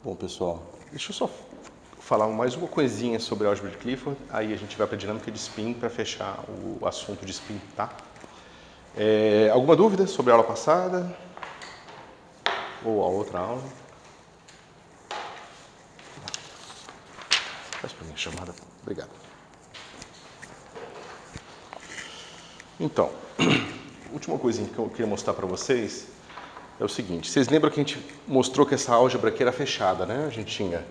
Bom, pessoal, deixa eu só falar mais uma coisinha sobre a álgebra de Clifford, aí a gente vai para a dinâmica de spin para fechar o assunto de spin, tá? Alguma dúvida sobre a aula passada? Ou a outra aula? Faz para mim a chamada. Obrigado. Então, a última coisinha que eu queria mostrar para vocês é o seguinte. Vocês lembram que a gente mostrou que essa álgebra aqui era fechada, né? A gente tinha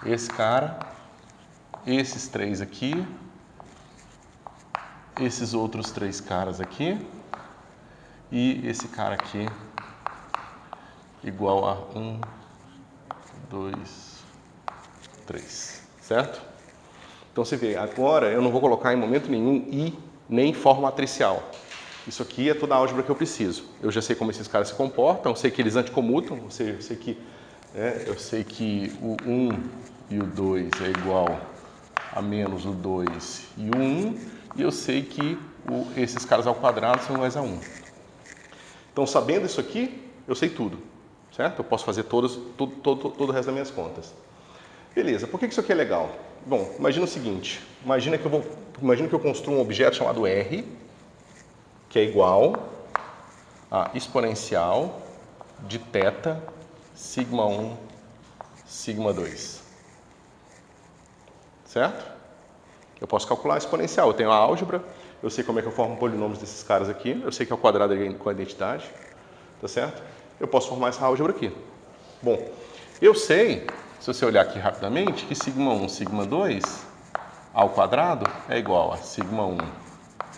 esse cara, esses três aqui, esses outros três caras aqui e esse cara aqui igual a 1, 2, 3, certo? Então você vê, agora eu não vou colocar em momento nenhum I nem forma matricial. Isso aqui é toda a álgebra que eu preciso. Eu já sei como esses caras se comportam, eu sei que eles anticomutam, ou seja, eu sei que o 1 e o 2 é igual a menos o 2 e o 1, e eu sei que esses caras ao quadrado são iguais a 1. Então, sabendo isso aqui, eu sei tudo, certo? Eu posso fazer todo o resto das minhas contas. Beleza, por que isso aqui é legal? Bom, imagina o seguinte, imagina que eu construo um objeto chamado R, que é igual a exponencial de θ, sigma 1, sigma 2. Certo? Eu posso calcular a exponencial, eu tenho a álgebra, eu sei como é que eu formo polinômios desses caras aqui, eu sei que é o quadrado com a identidade, tá certo? Eu posso formar essa álgebra aqui. Bom, eu sei, se você olhar aqui rapidamente, que sigma 1, sigma 2 ao quadrado é igual a sigma 1,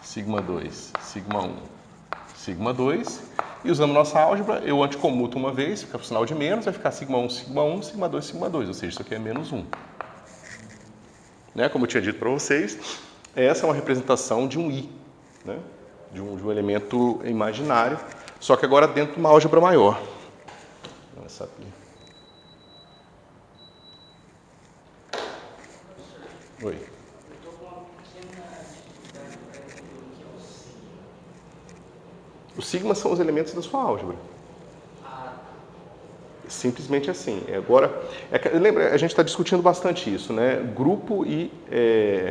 sigma 2, sigma 1, sigma 2, e usando nossa álgebra, eu anticomuto uma vez, fica o sinal de menos, vai ficar sigma 1, sigma 1, sigma 2, sigma 2, ou seja, isso aqui é menos 1. Né? Como eu tinha dito para vocês, essa é uma representação de um I, né? de um elemento imaginário, só que agora dentro de uma álgebra maior. Essa aqui. Oi. Os sigmas são os elementos da sua álgebra. Simplesmente assim. Agora, lembra, a gente está discutindo bastante isso, né? Grupo e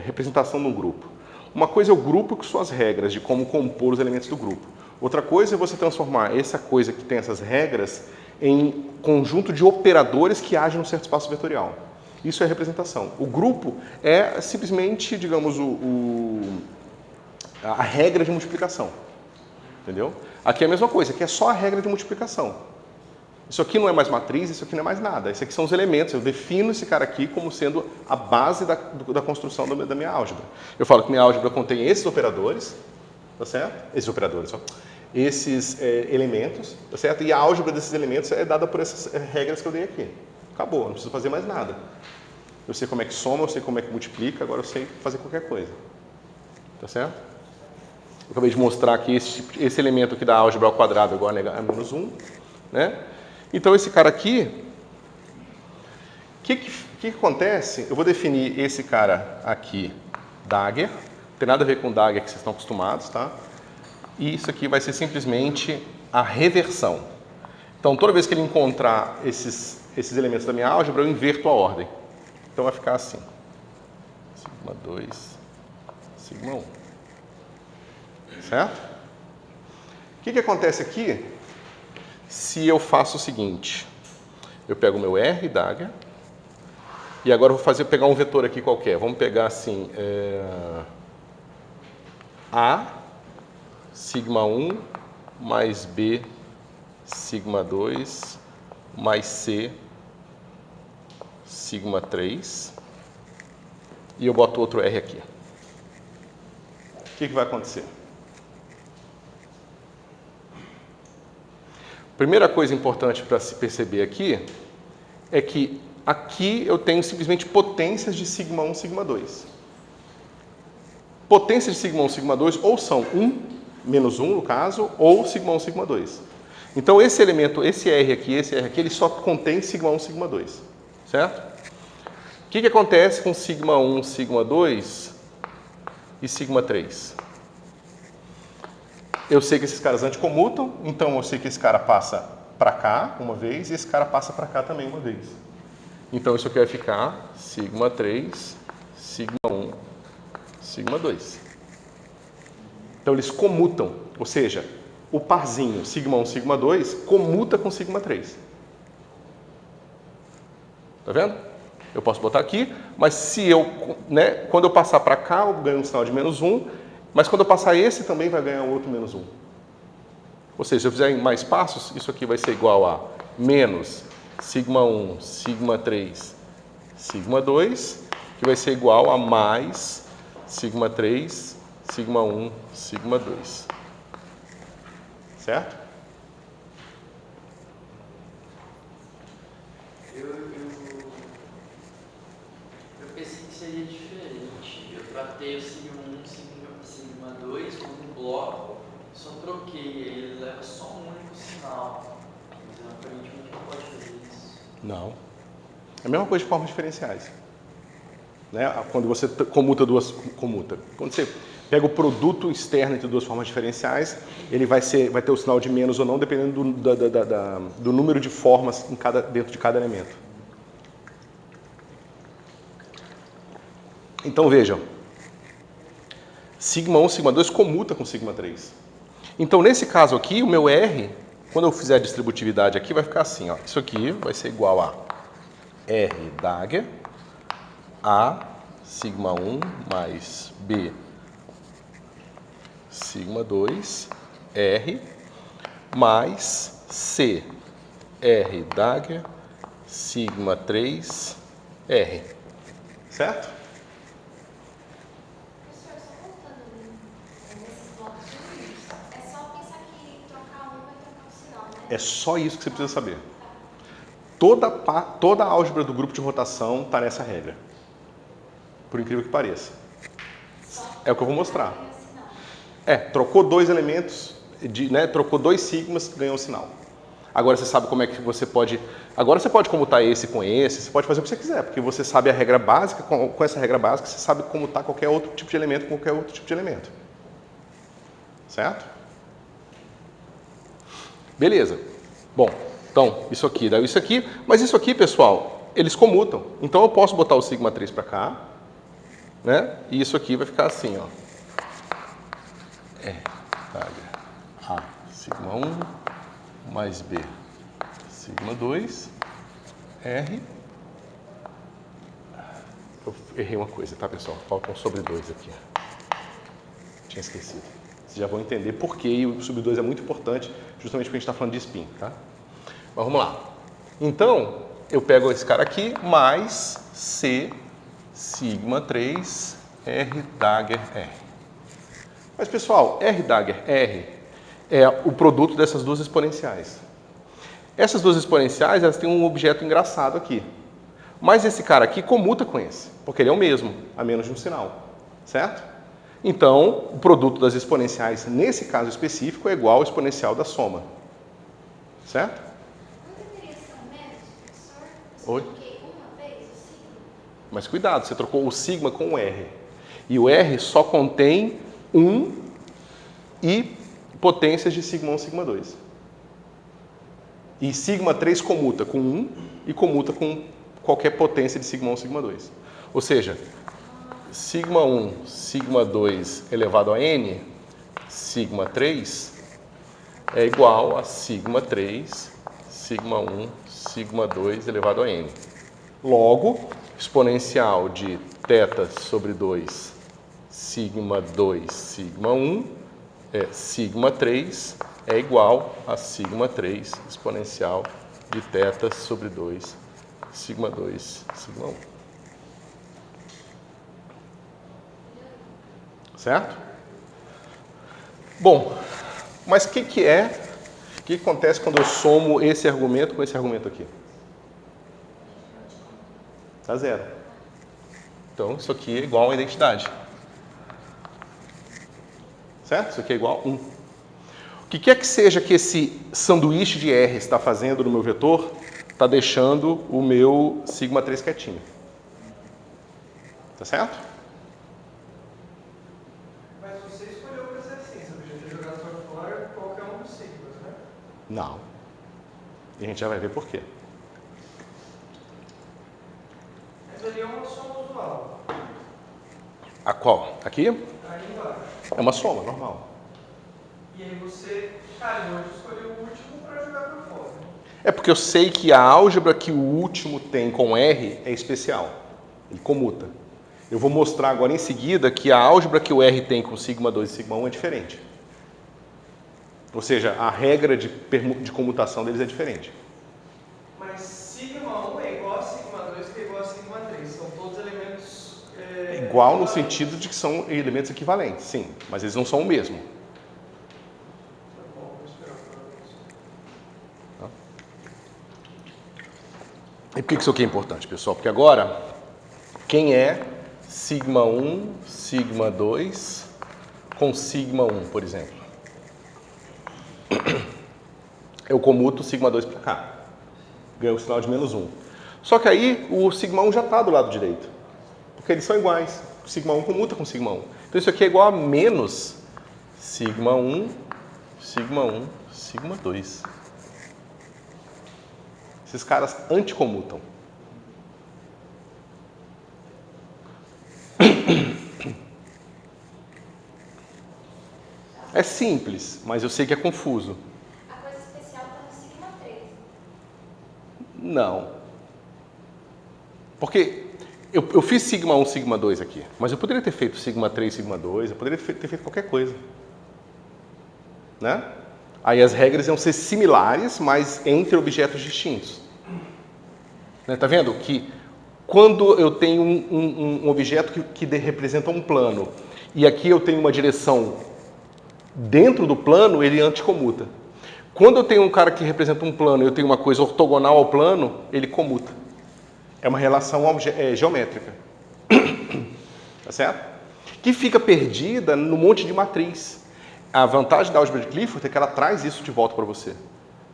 representação de um grupo. Uma coisa é o grupo com suas regras de como compor os elementos do grupo. Outra coisa é você transformar essa coisa que tem essas regras em conjunto de operadores que agem num certo espaço vetorial. Isso é representação. O grupo é simplesmente, digamos, a regra de multiplicação. Entendeu? Aqui é a mesma coisa, aqui é só a regra de multiplicação. Isso aqui não é mais matriz, isso aqui não é mais nada. Isso aqui são os elementos. Eu defino esse cara aqui como sendo a base da construção da minha álgebra. Eu falo que minha álgebra contém esses operadores, tá certo? Esses operadores, ó. Esses elementos, tá certo? E a álgebra desses elementos é dada por essas regras que eu dei aqui. Acabou, não preciso fazer mais nada. Eu sei como é que soma, eu sei como é que multiplica, agora eu sei fazer qualquer coisa. Tá certo? Eu acabei de mostrar aqui esse elemento aqui da álgebra ao quadrado igual a menos 1, né? Então, esse cara aqui, o que acontece? Eu vou definir esse cara aqui, dagger, não tem nada a ver com dagger que vocês estão acostumados, tá? E isso aqui vai ser simplesmente a reversão. Então, toda vez que ele encontrar esses elementos da minha álgebra, eu inverto a ordem. Então, vai ficar assim, sigma 2, sigma 1. Certo? O que acontece aqui? Se eu faço o seguinte, eu pego o meu R, dagger, e agora eu vou pegar um vetor aqui qualquer. Vamos pegar assim, A, sigma 1, mais B, sigma 2, mais C, sigma 3, e eu boto outro R aqui. O que vai acontecer? Primeira coisa importante para se perceber aqui é que aqui eu tenho simplesmente potências de sigma 1, sigma 2. Potências de sigma 1, sigma 2 ou são 1, menos 1 no caso, ou sigma 1, sigma 2. Então esse elemento, esse R aqui, ele só contém sigma 1, sigma 2. Certo? O que acontece com sigma 1, sigma 2 e sigma 3? Eu sei que esses caras anticomutam, então eu sei que esse cara passa para cá uma vez e esse cara passa para cá também uma vez. Então, isso aqui vai ficar sigma 3, sigma 1, sigma 2. Então, eles comutam, ou seja, o parzinho sigma 1, sigma 2 comuta com sigma 3. Tá vendo? Eu posso botar aqui, mas se eu, quando eu passar para cá, eu ganho um sinal de menos 1, mas quando eu passar esse também vai ganhar um outro menos 1. Ou seja, se eu fizer em mais passos, isso aqui vai ser igual a menos sigma 1, sigma 3, sigma 2, que vai ser igual a mais sigma 3, sigma 1, sigma 2. Certo? Eu pensei que seria diferente. Eu tratei o sigma 1, sigma 2 como um bloco, só troquei, ele leva só um único sinal. Mas aparentemente não pode fazer isso. Não. É a mesma coisa de formas diferenciais. Né? Quando você comuta duas... Quando você pega o produto externo entre duas formas diferenciais, ele vai ter o sinal de menos ou não, dependendo do número de formas dentro de cada elemento. Então vejam, sigma 1, sigma 2 comuta com sigma 3. Então nesse caso aqui, o meu R, quando eu fizer a distributividade aqui, vai ficar assim, ó. Isso aqui vai ser igual a R Dagger A sigma 1 mais B sigma 2 R mais C R Dagger sigma 3 R. Certo? Professor, só voltando nesses blocos de números, é só pensar que trocar um vai trocar o sinal, né? É só isso que você precisa saber. Toda a álgebra do grupo de rotação está nessa regra. Por incrível que pareça. É o que eu vou mostrar. Trocou dois elementos, trocou dois sigmas, ganhou um sinal. Agora você sabe como é que você pode... Agora você pode comutar esse com esse, você pode fazer o que você quiser, porque você sabe a regra básica, com essa regra básica você sabe comutar qualquer outro tipo de elemento com qualquer outro tipo de elemento. Certo? Beleza. Bom, então, isso aqui dá isso aqui, mas isso aqui, pessoal, eles comutam. Então eu posso botar o sigma 3 para cá, né? E isso aqui vai ficar assim, ó. A sigma 1 mais B sigma 2 R. Eu errei uma coisa, tá, pessoal? Faltam sobre 2 aqui. Tinha esquecido. Vocês já vão entender por que o sobre 2 é muito importante, justamente porque a gente está falando de spin, tá? Mas vamos lá. Então, eu pego esse cara aqui, mais C sigma 3 R Dagger R. Mas, pessoal, R Dagger R é o produto dessas duas exponenciais. Essas duas exponenciais, elas têm um objeto engraçado aqui. Mas esse cara aqui comuta com esse, porque ele é o mesmo, a menos de um sinal. Certo? Então, o produto das exponenciais, nesse caso específico, é igual ao exponencial da soma. Certo? Não deveria ser um menos, professor? Oi? Eu troquei uma vez o sigma. Mas cuidado, você trocou o sigma com o R. E o R só contém 1 e potências de sigma 1 e sigma 2. E sigma 3 comuta com 1 e comuta com qualquer potência de sigma 1 e sigma 2. Ou seja, sigma 1, sigma 2 elevado a n, sigma 3, é igual a sigma 3, sigma 1, sigma 2 elevado a n. Logo, exponencial de θ sobre 2, sigma 2, sigma 1, sigma 3 é igual a sigma 3 exponencial de θ sobre 2, sigma 2, sigma 1. Certo? Bom, mas o que acontece quando eu somo esse argumento com esse argumento aqui? Dá zero. Então, isso aqui é igual a identidade. Certo? Isso aqui é igual a 1. O que quer que seja que esse sanduíche de R está fazendo no meu vetor, está deixando o meu sigma 3 quietinho. Tá certo? Mas você escolheu para ser assim, você podia ter jogado para fora qualquer um dos sigmas, né? Não. E a gente já vai ver por quê. Mas ali é uma soma usual. A qual? Aqui? Aí embaixo. É uma soma, normal. E aí você, cara, eu vou escolher o último para jogar para fora. É porque eu sei que a álgebra que o último tem com R é especial. Ele comuta. Eu vou mostrar agora em seguida que a álgebra que o R tem com sigma 2 e sigma 1 é diferente. Ou seja, a regra de comutação deles é diferente. Mas sigma 1 é igual a sigma 2, que é igual a sigma 3. São todos elementos... Igual no sentido de que são elementos equivalentes, sim. Mas eles não são o mesmo. Tá bom, vou esperar para você. E por que isso aqui é importante, pessoal? Porque agora, quem é sigma 1, sigma 2 com sigma 1, por exemplo? Eu comuto sigma 2 para cá. Ganho o sinal de menos 1. Só que aí o sigma 1 já está do lado direito. Porque eles são iguais. O sigma 1 comuta com sigma 1. Então isso aqui é igual a menos sigma 1, sigma 1, sigma 2. Esses caras anticomutam. É simples, mas eu sei que é confuso. A coisa especial está no sigma 3. Não. Porque eu fiz sigma 1, sigma 2 aqui, mas eu poderia ter feito sigma 3, sigma 2, eu poderia ter feito qualquer coisa. Né? Aí as regras iam ser similares, mas entre objetos distintos. Né? Tá vendo que quando eu tenho um objeto que representa um plano e aqui eu tenho uma direção dentro do plano, ele anticomuta. Quando eu tenho um cara que representa um plano e eu tenho uma coisa ortogonal ao plano, ele comuta. É uma relação geométrica. Tá certo? Que fica perdida no monte de matriz. A vantagem da álgebra de Clifford é que ela traz isso de volta para você.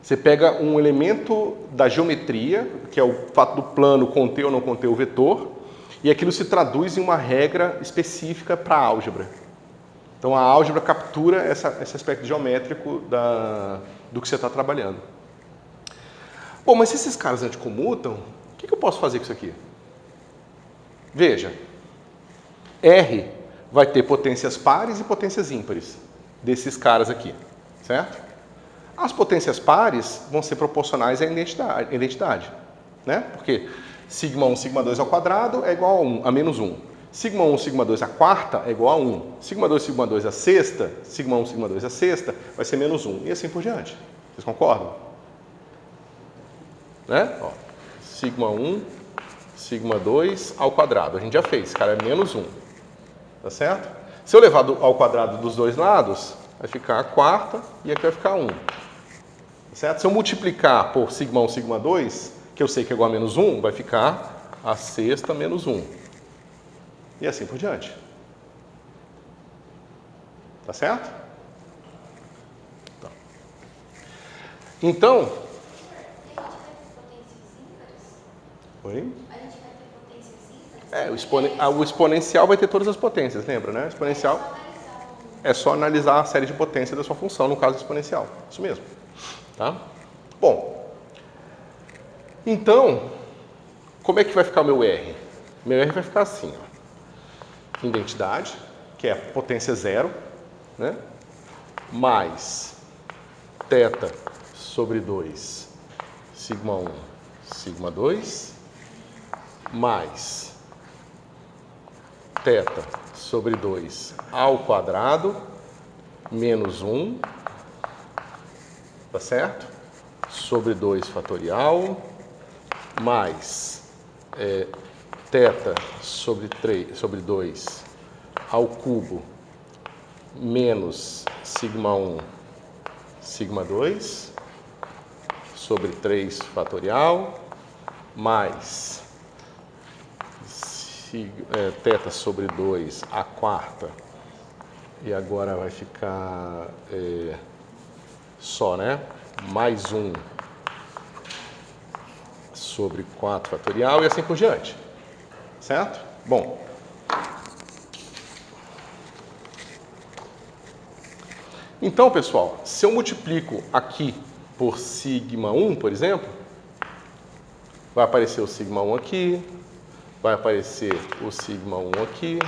Você pega um elemento da geometria, que é o fato do plano conter ou não conter o vetor, e aquilo se traduz em uma regra específica para a álgebra. Então a álgebra captura esse aspecto geométrico do que você está trabalhando. Bom, mas se esses caras anticomutam, o que eu posso fazer com isso aqui? Veja, R vai ter potências pares e potências ímpares desses caras aqui, certo? As potências pares vão ser proporcionais à identidade, né? Porque sigma 1, sigma 2 ao quadrado é igual a 1, a menos 1. Sigma 1, sigma 2 à quarta é igual a 1. Sigma 2 à sexta, sigma 1, sigma 2 à sexta vai ser menos 1. E assim por diante. Vocês concordam? Né? Ó, sigma 1, sigma 2 ao quadrado. A gente já fez, cara, é menos 1. Tá certo? Se eu levar ao quadrado dos dois lados, vai ficar a quarta e aqui vai ficar 1. Tá certo? Se eu multiplicar por sigma 1, sigma 2, que eu sei que é igual a menos 1, vai ficar a sexta menos 1. E assim por diante. Tá certo? Tá. Então... E a gente vai ter potências ímpares? Oi? A gente vai ter potências ímpares? O exponencial vai ter todas as potências, lembra, né? Exponencial é só analisar a série de potências da sua função, no caso exponencial. Isso mesmo. Tá? Bom, então, como é que vai ficar o meu R? Meu R vai ficar assim, ó. Identidade, que é a potência 0, né? Mais θ sobre 2, sigma 1, sigma 2, mais θ sobre 2 ao quadrado, menos 1, tá certo? Sobre 2 fatorial, mais θ sobre 2 ao cubo, menos sigma 1, sigma 2, sobre 3 fatorial, mais θ sobre 2 a quarta, e agora vai ficar só, né? Mais 1 sobre 4 fatorial e assim por diante. Certo? Bom. Então, pessoal, se eu multiplico aqui por sigma 1, por exemplo, vai aparecer o sigma 1 aqui, vai aparecer o sigma 1 aqui,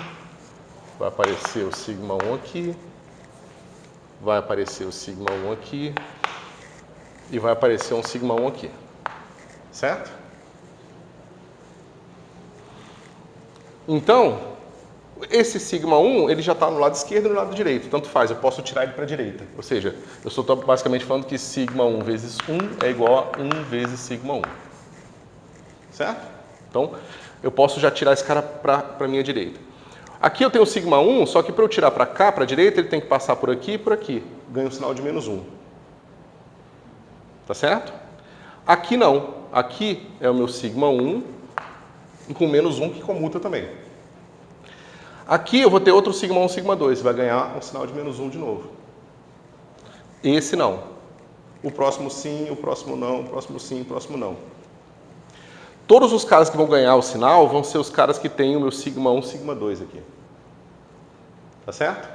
vai aparecer o sigma 1 aqui, vai aparecer o sigma 1 aqui e vai aparecer um sigma 1 aqui, certo? Então, esse sigma 1, ele já está no lado esquerdo e no lado direito, tanto faz, eu posso tirar ele para a direita. Ou seja, eu estou basicamente falando que sigma 1 vezes 1 é igual a 1 vezes sigma 1. Certo? Então, eu posso já tirar esse cara para a minha direita. Aqui eu tenho o sigma 1, só que para eu tirar para cá, para a direita, ele tem que passar por aqui e por aqui. Ganha um sinal de menos 1. Tá certo? Aqui não. Aqui é o meu sigma 1 com menos 1 que comuta também. Aqui eu vou ter outro sigma 1, sigma 2. Vai ganhar um sinal de menos 1 de novo. Esse não. O próximo sim, o próximo não, o próximo sim, o próximo não. Todos os caras que vão ganhar o sinal vão ser os caras que têm o meu sigma 1, sigma 2 aqui. Tá certo?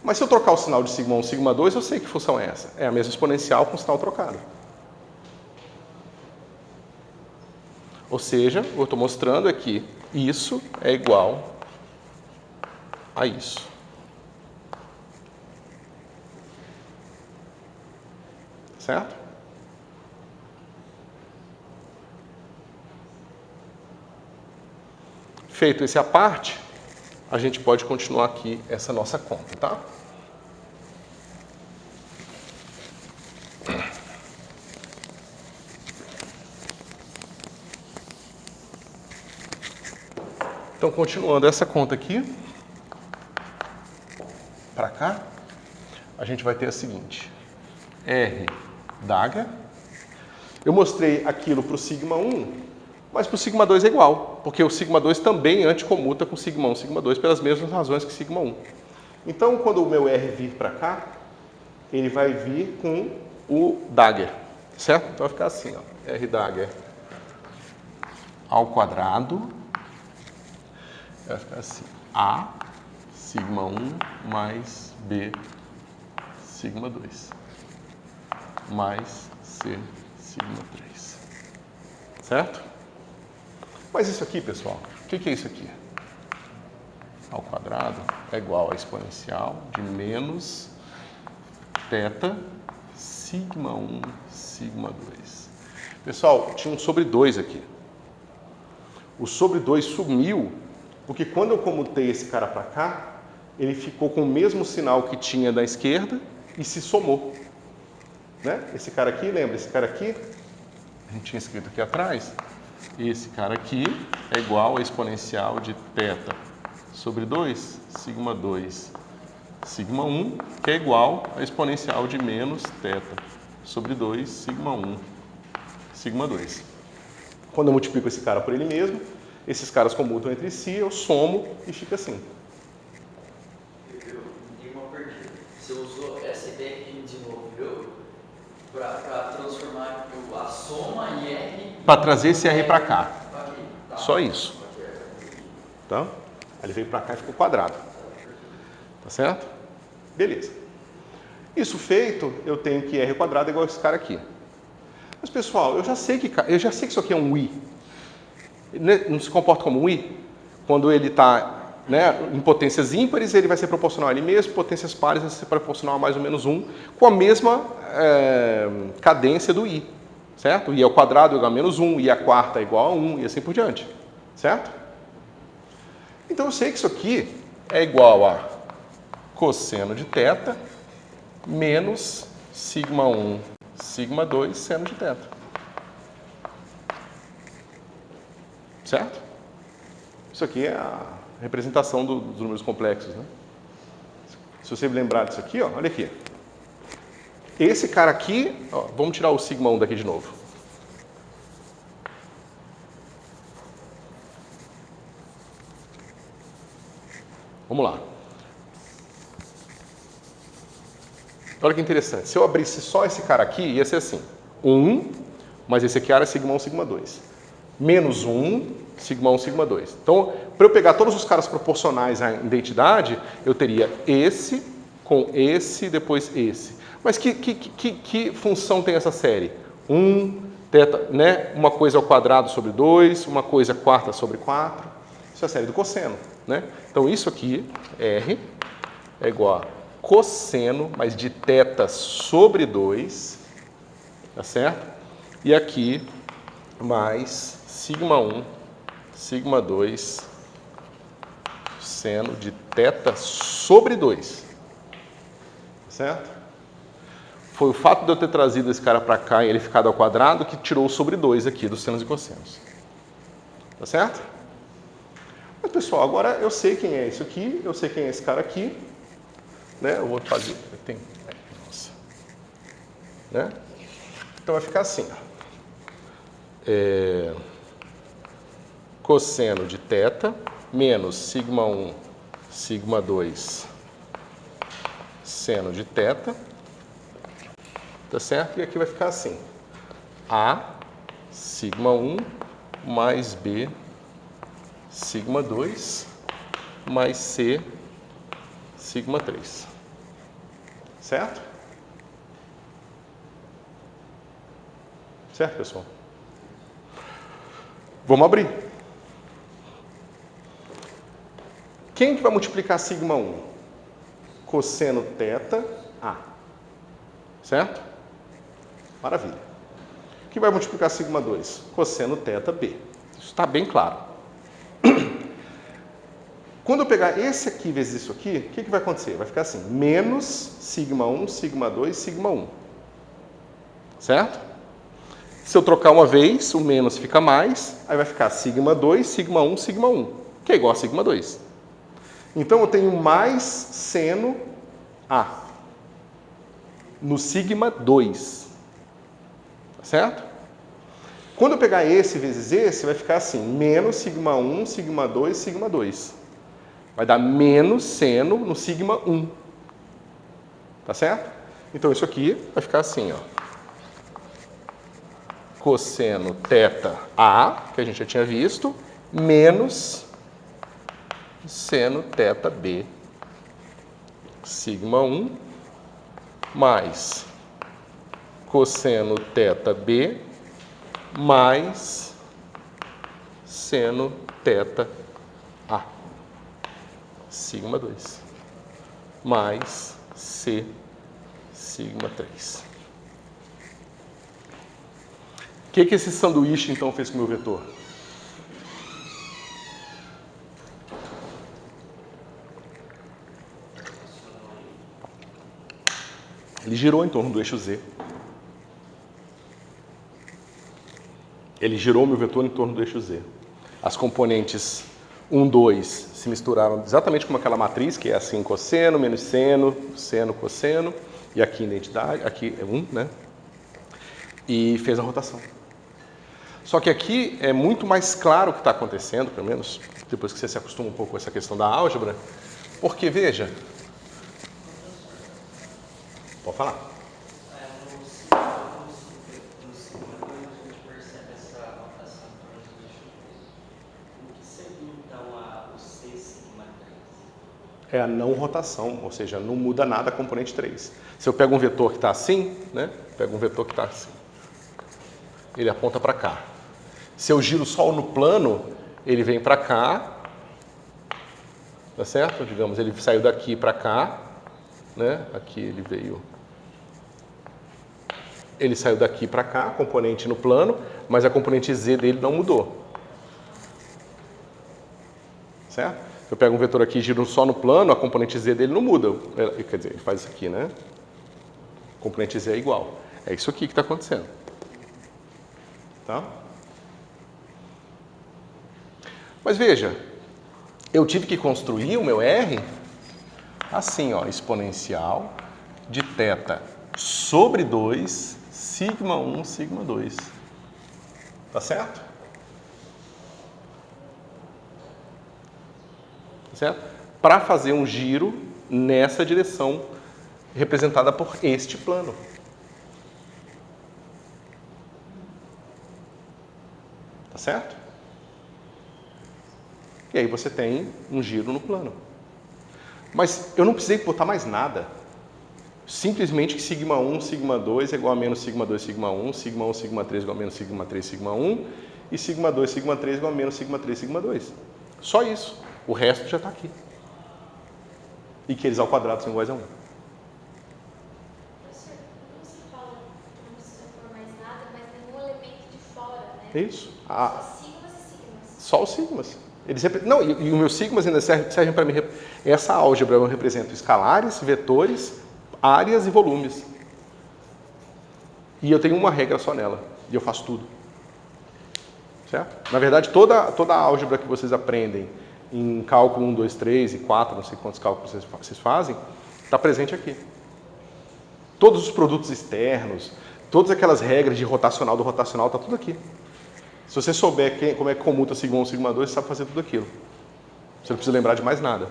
Mas se eu trocar o sinal de sigma 1, sigma 2, eu sei que função é essa. É a mesma exponencial com o sinal trocado. Ou seja, o que eu estou mostrando é que isso é igual a isso. Certo? Feito esse à parte, a gente pode continuar aqui essa nossa conta, tá? Então, continuando essa conta aqui, para cá, a gente vai ter a seguinte: R d'H. Eu mostrei aquilo para o sigma 1, mas para o sigma 2 é igual, porque o sigma 2 também anticomuta com sigma 1, sigma 2, pelas mesmas razões que sigma 1. Então, quando o meu R vir para cá, ele vai vir com o Dagger, certo? Então vai ficar assim, ó, R Dagger ao quadrado, vai ficar assim, A sigma 1 mais B sigma 2 mais C sigma 3, certo? Mas isso aqui, pessoal, o que é isso aqui? Ao quadrado é igual a exponencial de menos θ sigma 1 sigma 2. Pessoal, tinha um sobre 2 aqui. O sobre 2 sumiu porque quando eu comutei esse cara para cá, ele ficou com o mesmo sinal que tinha da esquerda e se somou. Né? Esse cara aqui, lembra? Esse cara aqui, a gente tinha escrito aqui atrás, esse cara aqui é igual a exponencial de θ sobre 2, sigma 2, sigma 1, que é igual a exponencial de menos θ sobre 2, sigma 1, sigma 2. Quando eu multiplico esse cara por ele mesmo, esses caras comutam entre si, eu somo e fica assim. Eu tenho uma pergunta. Você usou essa ideia que a gente desenvolveu para transformar a soma e R... Para trazer esse R para cá. Aqui, tá? Só isso. Então, ele veio para cá e ficou quadrado. Tá certo? Beleza. Isso feito, eu tenho que R ao quadrado é igual a esse cara aqui. Mas, pessoal, eu já sei que isso aqui é um I. Não se comporta como um I? Quando ele está, né, em potências ímpares, ele vai ser proporcional a ele mesmo, potências pares vai ser proporcional a mais ou menos 1, com a mesma cadência do I. Certo? I ao quadrado é igual a menos 1, I à quarta é igual a 1 e assim por diante. Certo? Então eu sei que isso aqui é igual a cosseno de θ menos sigma 1, sigma 2, seno de θ. Certo? Isso aqui é a representação dos números complexos, né? Se você lembrar disso aqui, ó, olha aqui. Esse cara aqui, ó, vamos tirar o sigma 1 daqui de novo. Vamos lá. Olha que interessante. Se eu abrisse só esse cara aqui, ia ser assim. 1, mas esse aqui era sigma 1, sigma 2. Menos 1, sigma 1, sigma 2. Então, para eu pegar todos os caras proporcionais à identidade, eu teria esse com esse, depois esse. Mas que função tem essa série? 1, Teta, né? Uma coisa ao quadrado sobre 2, uma coisa quarta sobre 4. Isso é a série do cosseno, né? Então, isso aqui, R, é igual a cosseno, mas de teta sobre 2, tá certo? E aqui, mais sigma 1, sigma 2, seno de teta sobre 2, tá certo? Foi o fato de eu ter trazido esse cara para cá e ele ficado ao quadrado que tirou o sobre 2 aqui dos senos e cossenos. Tá certo? Mas, pessoal, agora eu sei quem é isso aqui, eu sei quem é esse cara aqui. Né? Eu vou fazer... Nossa. Né? Então, vai ficar assim. Cosseno de teta menos sigma 1, sigma 2, seno de teta. Tá certo? E aqui vai ficar assim. A, sigma 1, mais B, sigma 2, mais C, sigma 3. Certo? Certo, pessoal? Vamos abrir. Quem que vai multiplicar sigma 1? Cosseno teta A. Certo? Maravilha. O que vai multiplicar sigma 2? Cosseno teta B. Isso está bem claro. Quando eu pegar esse aqui vezes isso aqui, o que vai acontecer? Vai ficar assim, menos sigma 1, sigma 2, sigma 1. Certo? Se eu trocar uma vez, o menos fica mais, aí vai ficar sigma 2, sigma 1, sigma 1, que é igual a sigma 2. Então, eu tenho mais seno A no sigma 2. Certo? Quando eu pegar esse vezes esse, vai ficar assim, menos sigma 1, sigma 2, sigma 2. Vai dar menos seno no sigma 1. Tá certo? Então, isso aqui vai ficar assim, ó. Cosseno teta A, que a gente já tinha visto, menos seno teta B, sigma 1, mais cosseno teta B, mais seno teta A, sigma 2, mais C, sigma 3. O que esse sanduíche, então, fez com o meu vetor? Ele girou em torno do eixo Z. Ele girou o meu vetor em torno do eixo Z. As componentes 1, 2 se misturaram exatamente como aquela matriz, que é assim, cosseno, menos seno, seno, cosseno, e aqui identidade, aqui é 1, né? E fez a rotação. Só que aqui é muito mais claro o que está acontecendo, pelo menos depois que você se acostuma um pouco com essa questão da álgebra, porque, veja... Pode falar. No sigma 2 a gente percebe essa rotação em torno do eixo Z. O que seria, então, o C sigma 3? É a não rotação, ou seja, não muda nada a componente 3. Se eu pego um vetor que está assim, né? Pego um vetor que está assim. Ele aponta para cá. Se eu giro só no plano, ele vem para cá, tá certo? Digamos, ele saiu daqui para cá, né? Aqui ele veio... Ele saiu daqui para cá, componente no plano, mas a componente Z dele não mudou. Certo? Eu pego um vetor aqui e giro só no plano, a componente Z dele não muda. Quer dizer, ele faz isso aqui, né? A componente Z é igual. É isso aqui que está acontecendo. Tá? Mas veja, eu tive que construir o meu R assim, ó, exponencial de teta sobre 2, sigma 1, sigma 2. Tá certo? Tá certo? Para fazer um giro nessa direção representada por este plano. Tá certo? E aí você tem um giro no plano. Mas eu não precisei botar mais nada. Simplesmente que sigma 1, sigma 2 é igual a menos sigma 2, sigma 1, sigma 1, sigma 3 igual a menos sigma 3, sigma 1, e sigma 2, sigma 3 igual a menos sigma 3, sigma 2. Só isso. O resto já está aqui. E que eles ao quadrado são iguais a 1. Professor, quando você fala que não precisa pôr mais nada, mas nenhum elemento de fora, né? É isso. Só sigmas e sigmas. Só os sigmas. Não, e os meus sigmas ainda servem para mim. Essa álgebra eu represento escalares, vetores, áreas e volumes. E eu tenho uma regra só nela. E eu faço tudo. Certo? Na verdade, toda a álgebra que vocês aprendem em cálculo 1, 2, 3 e 4, não sei quantos cálculos vocês fazem, está presente aqui. Todos os produtos externos, todas aquelas regras de rotacional do rotacional, está tudo aqui. Se você souber como é que comuta sigma 1 sigma 2, você sabe fazer tudo aquilo. Você não precisa lembrar de mais nada. A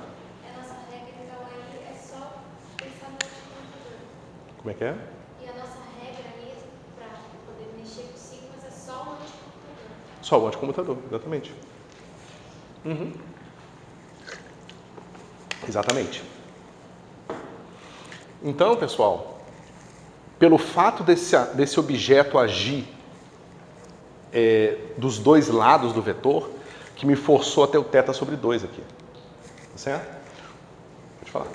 nossa regra, então, aí é só pensar no multiplicador. Como é que é? E a nossa regra mesmo, para poder mexer com sigmas, é só o multiplicador. Só o anticomutador, exatamente. Exatamente. Então, pessoal, pelo fato desse objeto agir dos dois lados do vetor, que me forçou a ter o θ sobre 2 aqui. Tá certo? Pode falar.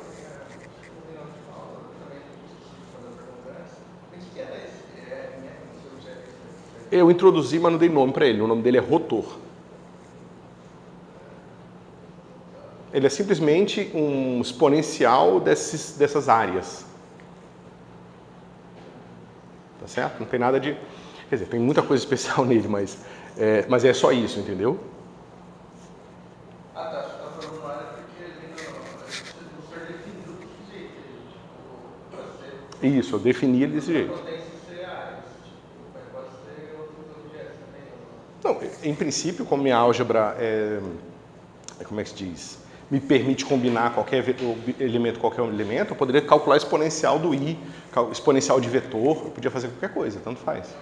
Eu introduzi, mas não dei nome para ele. O nome dele é rotor. Ele é simplesmente um exponencial dessas áreas. Tá certo? Não tem nada de... Quer dizer, tem muita coisa especial nele, mas é só isso, entendeu? Ah, tá. Acho que tá falando uma área porque ele não foi definido desse jeito. Isso, eu defini ele desse jeito. Potência ser áreas. Mas pode ser outros objetos também. Não, em princípio, como minha álgebra como é que se diz? Me permite combinar qualquer elemento com qualquer elemento, eu poderia calcular exponencial do i, exponencial de vetor, eu podia fazer qualquer coisa, tanto faz.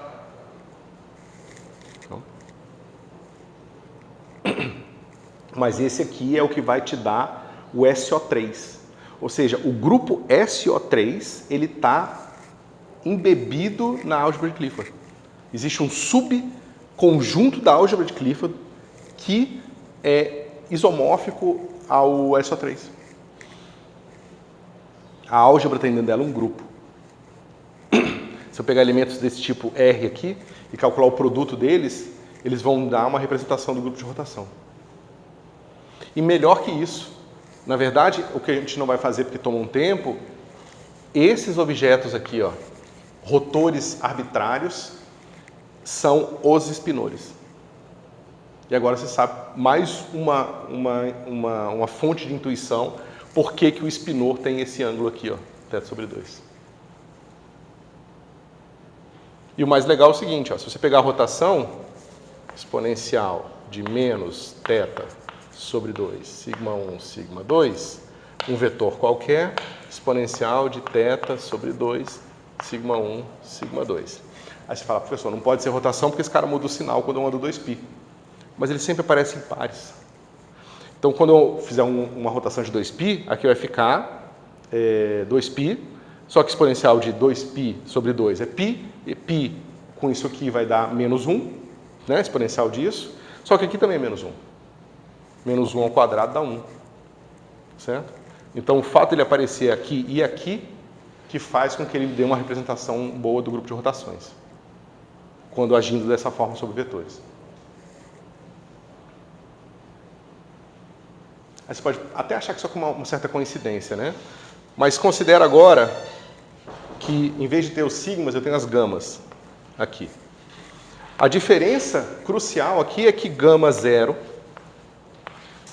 Então. Mas esse aqui é o que vai te dar o SO3. Ou seja, o grupo SO3, ele está embebido na álgebra de Clifford. Existe um subconjunto da álgebra de Clifford que é isomórfico ao SO3. A álgebra tem dentro dela um grupo. Se eu pegar elementos desse tipo R aqui e calcular o produto deles, eles vão dar uma representação do grupo de rotação. E melhor que isso, na verdade, o que a gente não vai fazer porque toma um tempo, esses objetos aqui, ó, rotores arbitrários, são os espinores. E agora você sabe mais uma fonte de intuição por que o espinor tem esse ângulo aqui, ó, θ sobre 2. E o mais legal é o seguinte, ó, se você pegar a rotação exponencial de menos θ sobre 2, sigma 1, sigma 2, um vetor qualquer, exponencial de θ sobre 2, sigma 1, sigma 2. Aí você fala, professor, não pode ser rotação porque esse cara muda o sinal quando eu ando 2π. Mas ele sempre aparece em pares. Então, quando eu fizer uma rotação de 2π, aqui vai ficar 2π, só que exponencial de 2π sobre 2 é π, e π com isso aqui vai dar menos 1, né, exponencial disso, só que aqui também é menos 1. Menos 1 ao quadrado dá 1. Certo? Então, o fato de ele aparecer aqui e aqui, que faz com que ele dê uma representação boa do grupo de rotações, quando agindo dessa forma sobre vetores. Aí você pode até achar que isso é uma certa coincidência, né? Mas considera agora que, em vez de ter os sigmas, eu tenho as gamas aqui. A diferença crucial aqui é que gama 0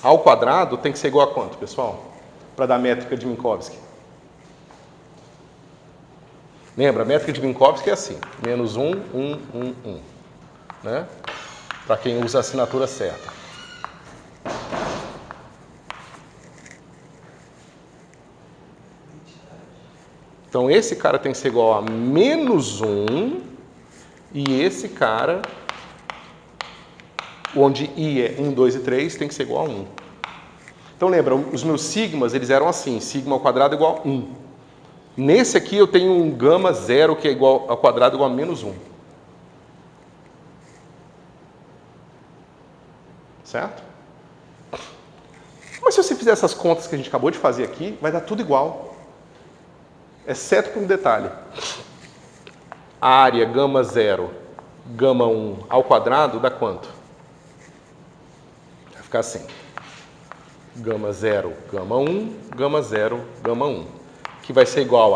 ao quadrado tem que ser igual a quanto, pessoal? Para dar a métrica de Minkowski. Lembra, a métrica de Minkowski é assim, menos 1, 1, 1, 1. Né? Para quem usa a assinatura certa. Então, esse cara tem que ser igual a menos 1 e esse cara, onde i é 1, 2 e 3, tem que ser igual a 1. Então, lembra, os meus sigmas, eles eram assim, sigma ao quadrado igual a 1. Nesse aqui eu tenho um gama zero que é igual ao quadrado igual a menos 1. Certo? Mas se você fizer essas contas que a gente acabou de fazer aqui, vai dar tudo igual. Exceto por um detalhe. A área gama zero, gama 1 ao quadrado dá quanto? Vai ficar assim. Gama 0, gama 1, gama 0, gama 1. Que vai ser igual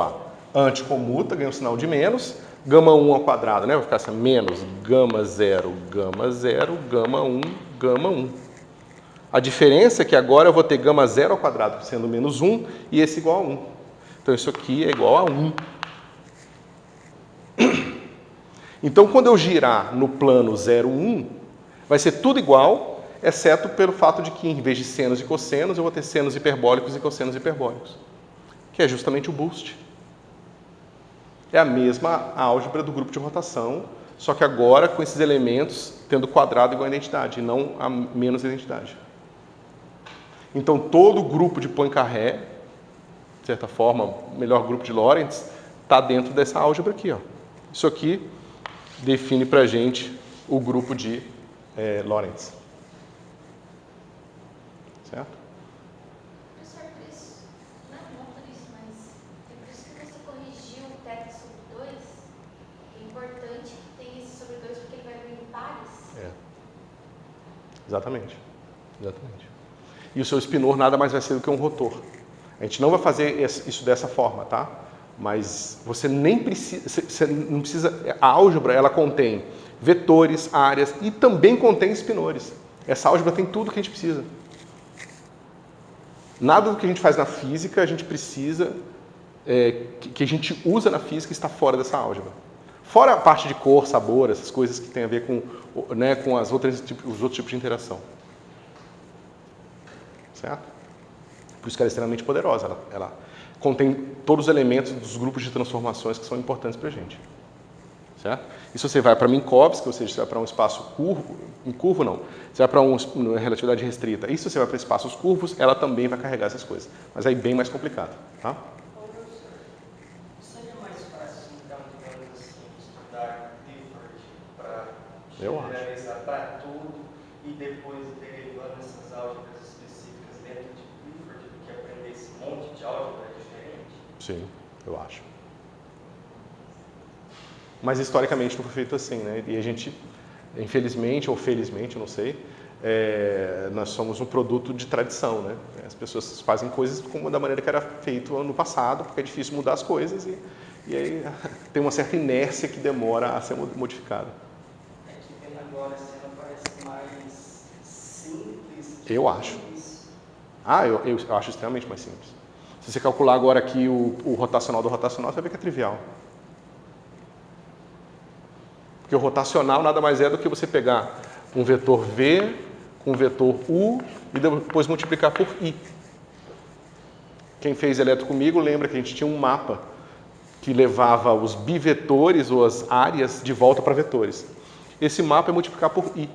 a anticomuta, ganha um sinal de menos, gama 1 ao quadrado, né? Vai ficar assim, menos gama 0, gama 0, gama 1, gama 1. A diferença é que agora eu vou ter gama 0 ao quadrado sendo menos 1 e esse igual a 1. Então isso aqui é igual a 1. Então quando eu girar no plano 0, 1, vai ser tudo igual, exceto pelo fato de que em vez de senos e cossenos, eu vou ter senos hiperbólicos e cossenos hiperbólicos, que é justamente o boost. É a mesma álgebra do grupo de rotação, só que agora com esses elementos tendo quadrado igual a identidade, e não a menos identidade. Então todo grupo de Poincaré, de certa forma, o melhor grupo de Lorentz, está dentro dessa álgebra aqui. Ó. Isso aqui define para a gente o grupo de Lorentz. Certo? Professor, por isso, não por isso, mas é por isso que você corrigiu o θ sobre 2. É importante que tenha esse sobre 2 porque ele vai vir em pares. Exatamente. E o seu spinor nada mais vai ser do que um rotor. A gente não vai fazer isso dessa forma, tá? Mas você nem precisa, você não precisa, a álgebra ela contém vetores, áreas e também contém spinores. Essa álgebra tem tudo que a gente precisa. Nada do que a gente faz na física a gente precisa, que a gente usa na física está fora dessa álgebra. Fora a parte de cor, sabor, essas coisas que tem a ver com, né, com os outros tipos de interação. Certo? Por isso que ela é extremamente poderosa. Ela contém todos os elementos dos grupos de transformações que são importantes para a gente. Certo? E se você vai para Minkowski, ou seja, você vai para um espaço curvo não, você vai para uma relatividade restrita, e se você vai para espaços curvos, ela também vai carregar essas coisas. Mas aí bem mais complicado. Tá? Seria mais fácil, então, digamos assim, estudar Clifford para Eu acho. generalizar para tudo e depois derivando essas álgebras específicas dentro de Clifford do que aprender esse monte de álgebra diferente? Sim, eu acho. Mas historicamente não foi feito assim, né? E a gente, infelizmente ou felizmente, eu não sei, nós somos um produto de tradição, né? As pessoas fazem coisas como da maneira que era feito no passado, porque é difícil mudar as coisas e aí tem uma certa inércia que demora a ser modificada. É que vendo agora a cena parece mais simples. Eu acho. Eu acho extremamente mais simples. Se você calcular agora aqui o rotacional do rotacional, você vai ver que é trivial. Porque o rotacional nada mais é do que você pegar um vetor V com um vetor U e depois multiplicar por I. Quem fez eletro comigo lembra que a gente tinha um mapa que levava os bivetores ou as áreas de volta para vetores. Esse mapa é multiplicar por I,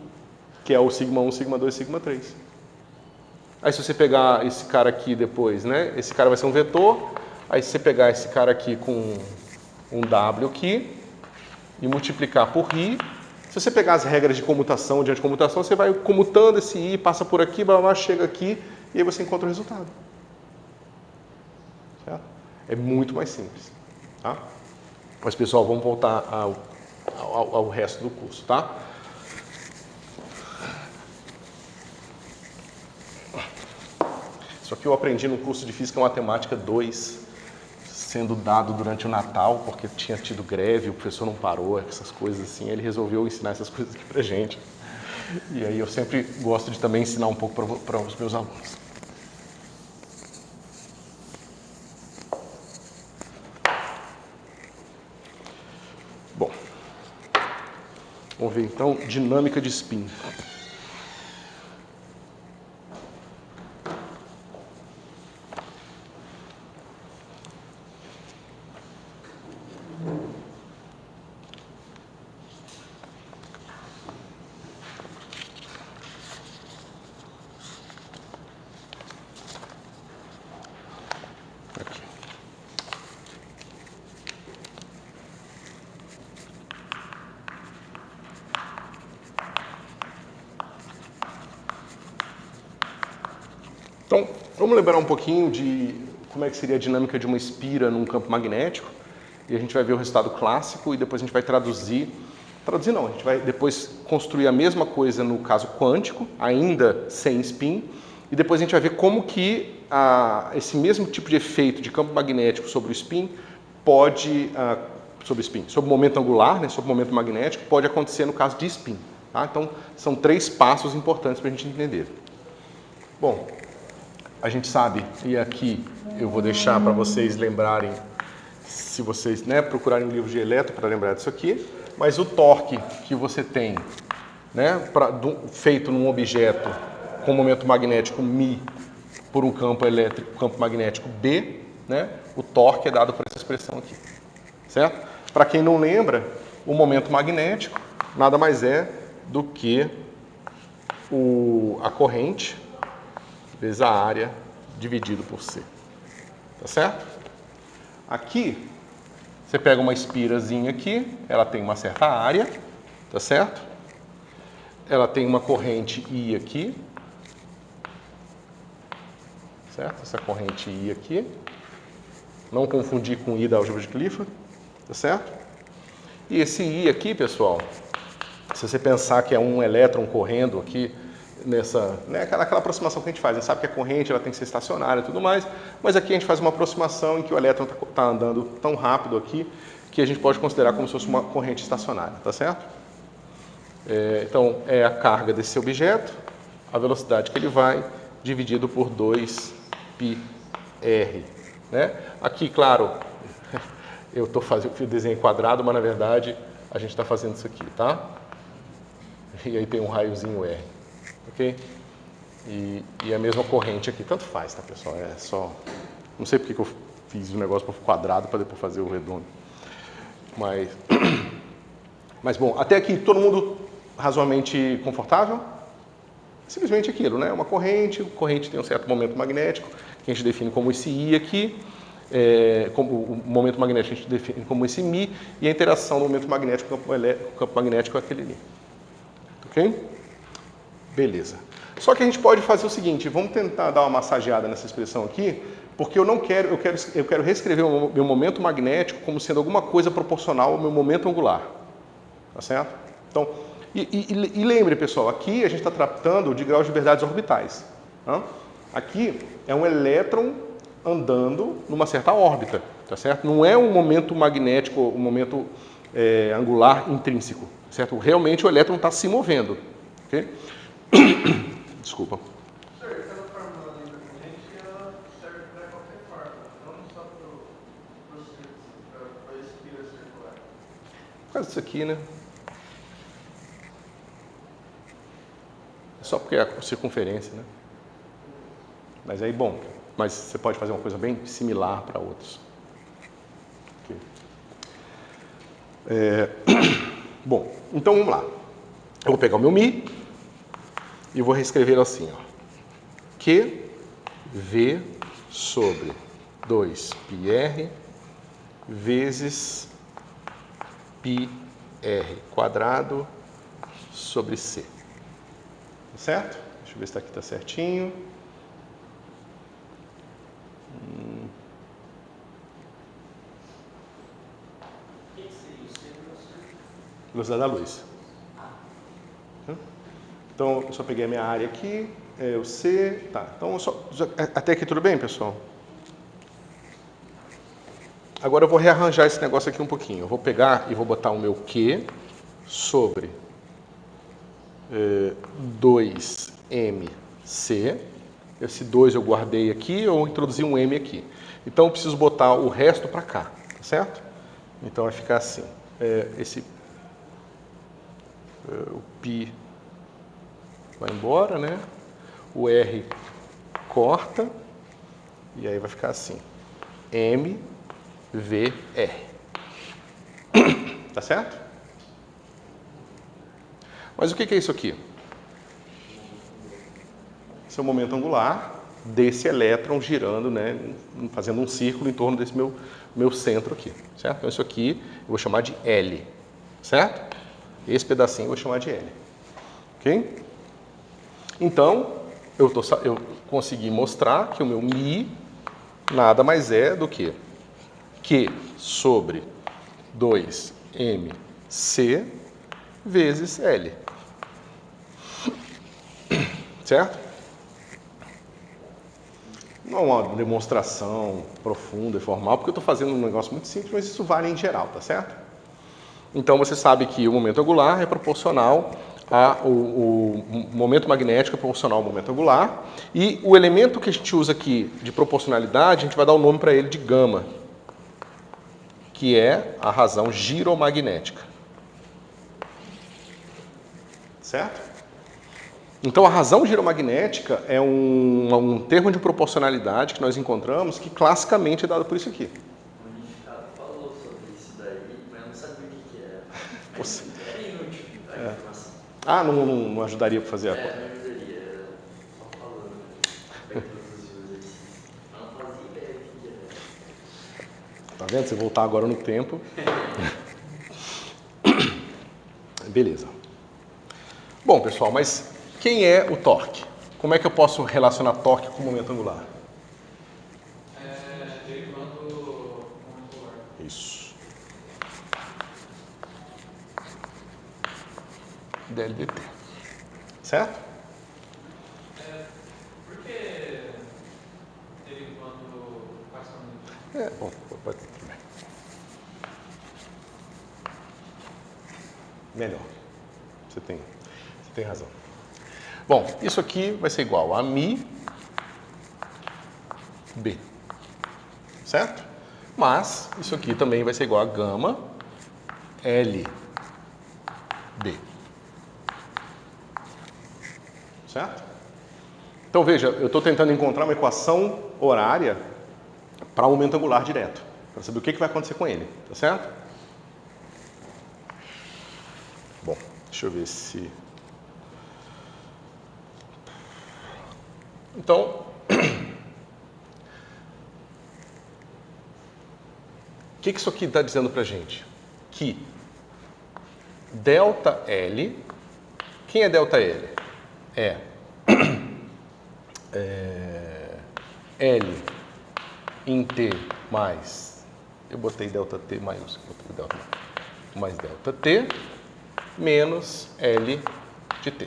que é o sigma 1, sigma 2, sigma 3. Aí se você pegar esse cara aqui depois, né? Esse cara vai ser um vetor. Aí se você pegar esse cara aqui com um W aqui e multiplicar por I, se você pegar as regras de comutação, de anticomutação, você vai comutando esse I, passa por aqui, blá, blá, chega aqui e aí você encontra o resultado. Certo? É muito mais simples. Tá? Mas, pessoal, vamos voltar ao resto do curso, tá? Isso aqui eu aprendi no curso de Física e Matemática 2, sendo dado durante o Natal, porque tinha tido greve, o professor não parou, essas coisas assim, ele resolveu ensinar essas coisas aqui pra gente. E aí eu sempre gosto de também ensinar um pouco para os meus alunos. Bom, vamos ver então dinâmica de spin. Então, vamos lembrar um pouquinho de como é que seria a dinâmica de uma espira num campo magnético. E a gente vai ver o resultado clássico e depois a gente vai traduzir não, a gente vai depois construir a mesma coisa no caso quântico, ainda sem spin, e depois a gente vai ver como que esse mesmo tipo de efeito de campo magnético sobre o spin pode, sobre o momento angular, né, sobre o momento magnético, pode acontecer no caso de spin. Tá? Então, são 3 passos importantes para a gente entender. Bom, a gente sabe, e aqui eu vou deixar para vocês lembrarem, se vocês procurarem um livro de elétron para lembrar disso aqui, mas o torque que você tem, feito num objeto com momento magnético μ por um campo magnético B, o torque é dado por essa expressão aqui, certo? Para quem não lembra, o momento magnético nada mais é do que a corrente vezes a área dividido por C, tá certo? Aqui você pega uma espirazinha aqui, ela tem uma certa área, tá certo? Ela tem uma corrente I aqui, certo? Essa corrente I aqui. Não confundir com I da álgebra de Clifford, tá certo? E esse I aqui, pessoal, se você pensar que é um elétron correndo aqui, aquela aproximação que a gente faz, sabe que a corrente ela tem que ser estacionária e tudo mais, mas aqui a gente faz uma aproximação em que o elétron está andando tão rápido aqui que a gente pode considerar como se fosse uma corrente estacionária, tá certo? Então, é a carga desse objeto, a velocidade que ele vai, dividido por 2πr. Aqui, claro, eu fiz o desenho quadrado, mas na verdade a gente está fazendo isso aqui, tá? E aí tem um raiozinho R. Ok? E a mesma corrente aqui, tanto faz, tá, pessoal? É só... Não sei porque que eu fiz o negócio para o quadrado para depois fazer o redondo. Mas, bom, até aqui todo mundo razoavelmente confortável? Simplesmente aquilo, né? Uma corrente tem um certo momento magnético, que a gente define como esse I aqui, como o momento magnético a gente define como esse μ, e a interação do momento magnético com o campo magnético é aquele ali. Ok? Beleza. Só que a gente pode fazer o seguinte, vamos tentar dar uma massageada nessa expressão aqui, porque eu quero reescrever o meu momento magnético como sendo alguma coisa proporcional ao meu momento angular. Tá certo? Então, e lembre, pessoal, aqui a gente está tratando de graus de liberdades orbitais. Tá? Aqui é um elétron andando numa certa órbita, tá certo? Não é um momento magnético, um momento angular intrínseco, certo? Realmente o elétron está se movendo. Ok? Desculpa. Senhor, aquela fórmula ali da corrente, ela serve para qualquer forma, não só para a espira circular. Por causa disso aqui, né? É só porque é a circunferência, né? Mas aí, bom, mas você pode fazer uma coisa bem similar para outros. Okay. Bom, então vamos lá. Eu vou pegar o meu μ e vou reescrever assim, ó. QV sobre 2πr vezes πr quadrado sobre C. Tá certo? Deixa eu ver se aqui está certinho. O que seria o C, professor? Velocidade da luz. Então, eu só peguei a minha área aqui, o C, tá. Então, até aqui tudo bem, pessoal? Agora eu vou rearranjar esse negócio aqui um pouquinho. Eu vou pegar e vou botar o meu Q sobre 2mc. Esse 2 eu guardei aqui, eu introduzi um m aqui. Então, eu preciso botar o resto para cá, tá certo? Então, vai ficar assim. O π vai embora, né? O R corta e aí vai ficar assim. MVR. Tá certo? Mas o que é isso aqui? Esse é o momento angular desse elétron girando, né? Fazendo um círculo em torno desse meu centro aqui, certo? Então isso aqui eu vou chamar de L, certo? Esse pedacinho eu vou chamar de L. Ok? Então, eu consegui mostrar que o meu Mi nada mais é do que Q sobre 2MC vezes L. Certo? Não é uma demonstração profunda e formal, porque eu estou fazendo um negócio muito simples, mas isso vale em geral, tá certo? Então você sabe que o momento angular é proporcional o momento magnético é proporcional ao momento angular, e o elemento que a gente usa aqui de proporcionalidade, a gente vai dar o nome para ele de gama, que é a razão giromagnética. Certo? Então a razão giromagnética é um termo de proporcionalidade que nós encontramos que classicamente é dado por isso aqui. O unificado falou sobre isso daí, mas eu não sabia o que era. Você... Era inútil a informação. Ah, não ajudaria para fazer a conta? Não ajudaria, era só falando, feito todos os exercícios. Eu não fazia ideia do que era. Tá vendo? Você voltar agora no tempo. Beleza. Bom, pessoal, mas quem é o torque? Como é que eu posso relacionar torque com momento angular? Derivando o momento angular. Isso. dLdt. Certo? Por que derivando parcialmente? Bom, pode tudo bem. Melhor. Você tem razão. Bom, isso aqui vai ser igual a Mi B. Certo? Mas isso aqui também vai ser igual a gama L B. Certo? Então veja, eu estou tentando encontrar uma equação horária para o momento angular direto, para saber o que vai acontecer com ele, tá certo? Bom, deixa eu ver se... Então, o que isso aqui está dizendo para a gente? Que delta L, quem é delta L? É L em T mais, eu botei delta T maiúsculo, mais delta T menos L de T,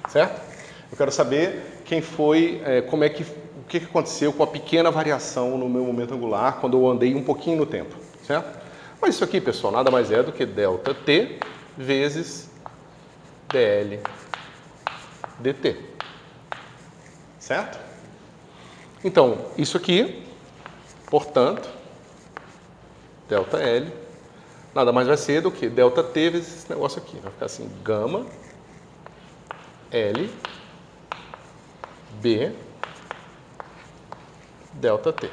certo? Eu quero saber quem foi, o que aconteceu com a pequena variação no meu momento angular quando eu andei um pouquinho no tempo, certo? Mas isso aqui, pessoal, nada mais é do que delta T vezes dL dt, certo? Então, isso aqui, portanto, delta L, nada mais vai ser do que delta T vezes esse negócio aqui. Vai ficar assim, gama L B delta T.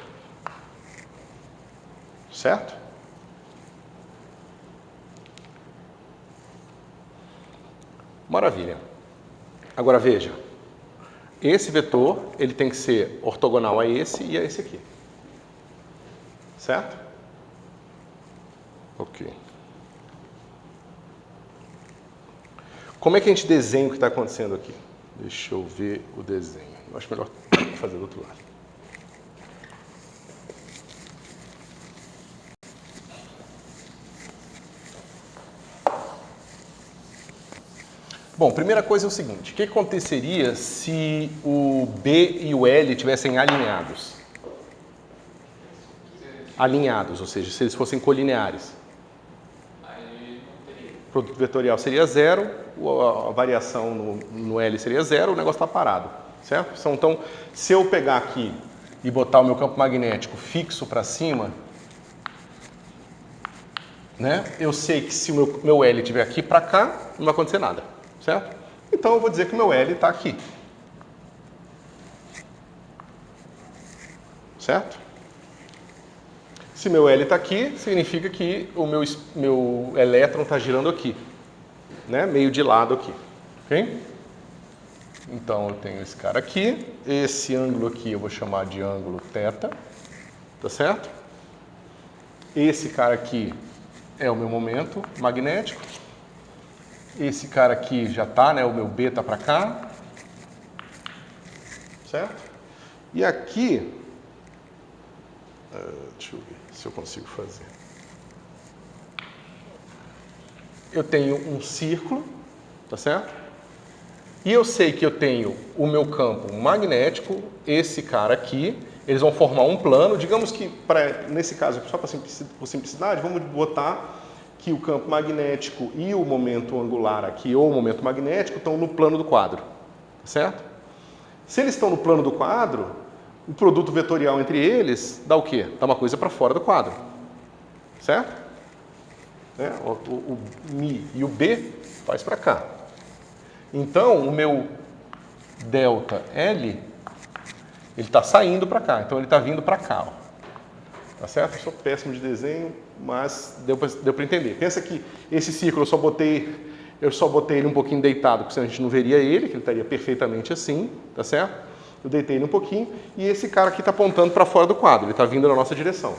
Certo? Maravilha. Agora veja, esse vetor ele tem que ser ortogonal a esse e a esse aqui. Certo? Ok. Como é que a gente desenha o que está acontecendo aqui? Deixa eu ver o desenho. Eu acho melhor fazer do outro lado. Bom, primeira coisa é o seguinte, o que aconteceria se o B e o L estivessem alinhados? Alinhados, ou seja, se eles fossem colineares. Aí não teria. O produto vetorial seria zero, a variação no L seria zero, o negócio está parado, certo? Então, se eu pegar aqui e botar o meu campo magnético fixo para cima, né, eu sei que se o meu L estiver aqui para cá, não vai acontecer nada, certo? Então, eu vou dizer que o meu L está aqui. Certo? Se meu L está aqui, significa que o meu elétron está girando aqui, né? Meio de lado aqui, ok? Então, eu tenho esse cara aqui, esse ângulo aqui eu vou chamar de ângulo θ, tá certo? Esse cara aqui é o meu momento magnético, esse cara aqui já está, né? O meu B está para cá, certo? E aqui, deixa eu ver se eu consigo fazer. Eu tenho um círculo, tá certo? E eu sei que eu tenho o meu campo magnético, esse cara aqui, eles vão formar um plano. Digamos que, nesse caso, só por simplicidade, vamos botar que o campo magnético e o momento angular aqui, ou o momento magnético, estão no plano do quadro, tá certo? Se eles estão no plano do quadro, o produto vetorial entre eles dá o quê? Dá uma coisa para fora do quadro, certo? O Mi e o B faz para cá. Então, o meu delta L, ele está saindo para cá, então ele está vindo para cá, ó. Tá certo? Eu sou péssimo de desenho, mas deu para entender. Pensa que esse círculo eu só botei ele um pouquinho deitado, porque senão a gente não veria ele, que ele estaria perfeitamente assim, tá certo? Eu deitei ele um pouquinho, e esse cara aqui está apontando para fora do quadro, ele está vindo na nossa direção,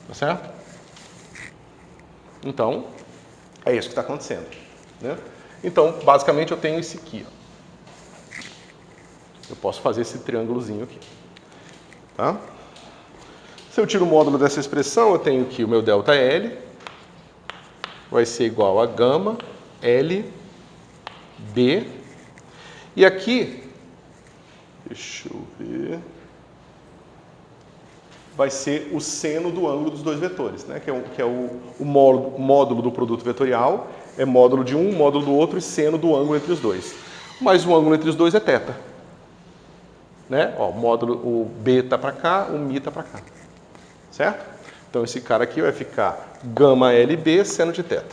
tá certo? Então, é isso que está acontecendo, né? Então, basicamente, eu tenho esse aqui, ó. Eu posso fazer esse triângulozinho aqui, tá? Se eu tiro o módulo dessa expressão, eu tenho que o meu delta L vai ser igual a gama L B. E aqui, deixa eu ver, vai ser o seno do ângulo dos dois vetores, né? Que é o módulo do produto vetorial, é módulo de um, módulo do outro e seno do ângulo entre os dois. Mas o ângulo entre os dois é θ. Né? Ó, o B está para cá, o Mi está para cá. Certo? Então, esse cara aqui vai ficar gama LB seno de θ.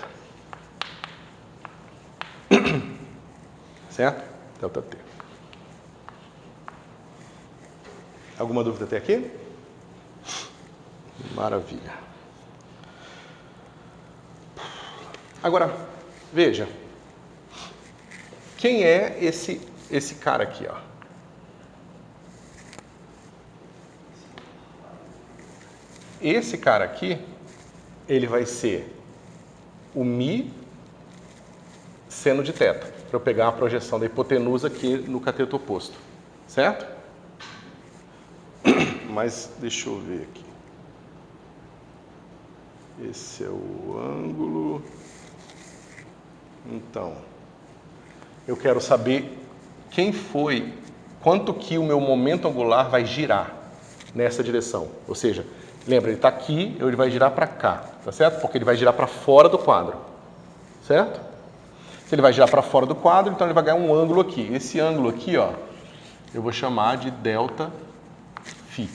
Certo? Delta T. Alguma dúvida até aqui? Maravilha. Agora, veja. Quem é esse cara aqui, ó? Esse cara aqui, ele vai ser o Mi seno de θ, para eu pegar a projeção da hipotenusa aqui no cateto oposto, certo? Mas deixa eu ver aqui. Esse é o ângulo. Então, eu quero saber quanto que o meu momento angular vai girar nessa direção. Ou seja, lembra, ele está aqui, ele vai girar para cá, tá certo? Porque ele vai girar para fora do quadro, certo? Se ele vai girar para fora do quadro, então ele vai ganhar um ângulo aqui. Esse ângulo aqui, ó, eu vou chamar de delta φ,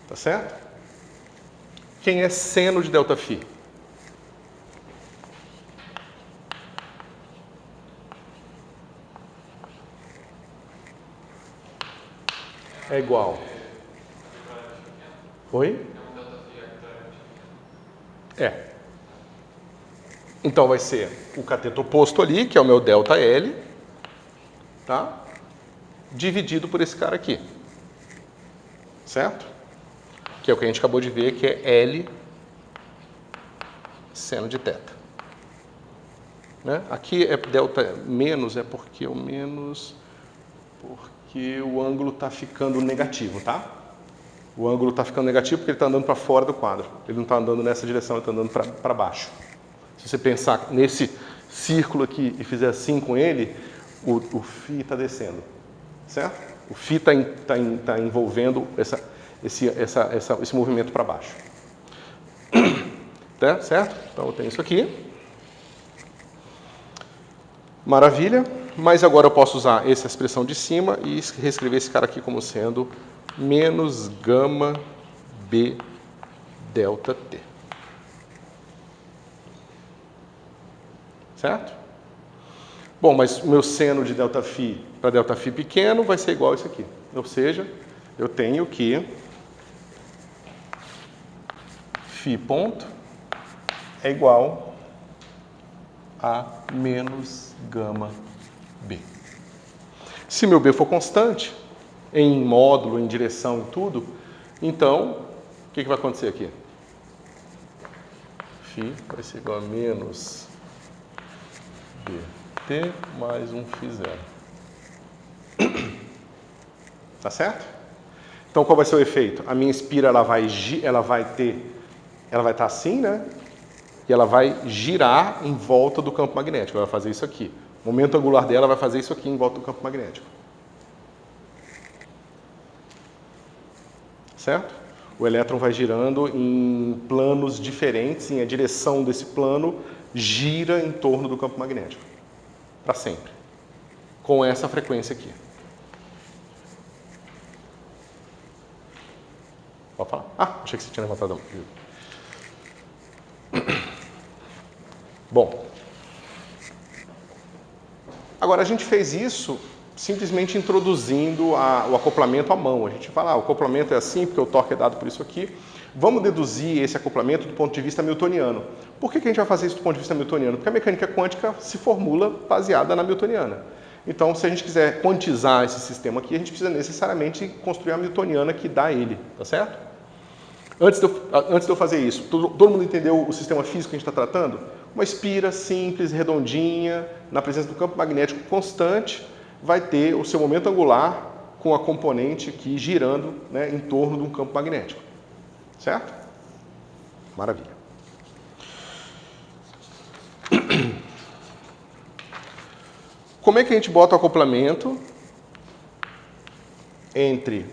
tá certo? Quem é seno de delta φ? É igual. Oi? É. Então vai ser o cateto oposto ali, que é o meu delta L, tá? Dividido por esse cara aqui. Certo? Que é o que a gente acabou de ver, que é L seno de θ. Né? Aqui é delta menos, é porque o menos... Porque o ângulo está ficando negativo, tá? O ângulo está ficando negativo porque ele está andando para fora do quadro. Ele não está andando nessa direção, ele está andando para baixo. Se você pensar nesse círculo aqui e fizer assim com ele, o φ está descendo, certo? O φ está envolvendo esse movimento para baixo. Tá? Certo? Então eu tenho isso aqui. Maravilha. Mas agora eu posso usar essa expressão de cima e reescrever esse cara aqui como sendo menos gama B delta T. Certo? Bom, mas o meu seno de delta φ para delta φ pequeno vai ser igual a isso aqui. Ou seja, eu tenho que φ ponto é igual a menos gama B. Se meu B for constante, em módulo, em direção e tudo, então, o que vai acontecer aqui? Φ vai ser igual a menos BT mais um φ0. Tá certo? Então qual vai ser o efeito? A minha espira ela vai estar assim, né? E ela vai girar em volta do campo magnético. Ela vai fazer isso aqui. O momento angular dela vai fazer isso aqui em volta do campo magnético. Certo? O elétron vai girando em planos diferentes, e a direção desse plano gira em torno do campo magnético. Para sempre. Com essa frequência aqui. Pode falar? Ah, achei que você tinha levantado a mão. Bom. Agora, a gente fez isso simplesmente introduzindo o acoplamento à mão. A gente fala, o acoplamento é assim, porque o torque é dado por isso aqui. Vamos deduzir esse acoplamento do ponto de vista newtoniano. Por que a gente vai fazer isso do ponto de vista newtoniano? Porque a mecânica quântica se formula baseada na newtoniana. Então, se a gente quiser quantizar esse sistema aqui, a gente precisa necessariamente construir a newtoniana que dá ele, tá certo? Antes de eu fazer isso, todo mundo entendeu o sistema físico que a gente está tratando? Uma espira simples, redondinha, na presença do campo magnético constante, vai ter o seu momento angular com a componente aqui girando, né, em torno de um campo magnético. Certo? Maravilha. Como é que a gente bota o acoplamento entre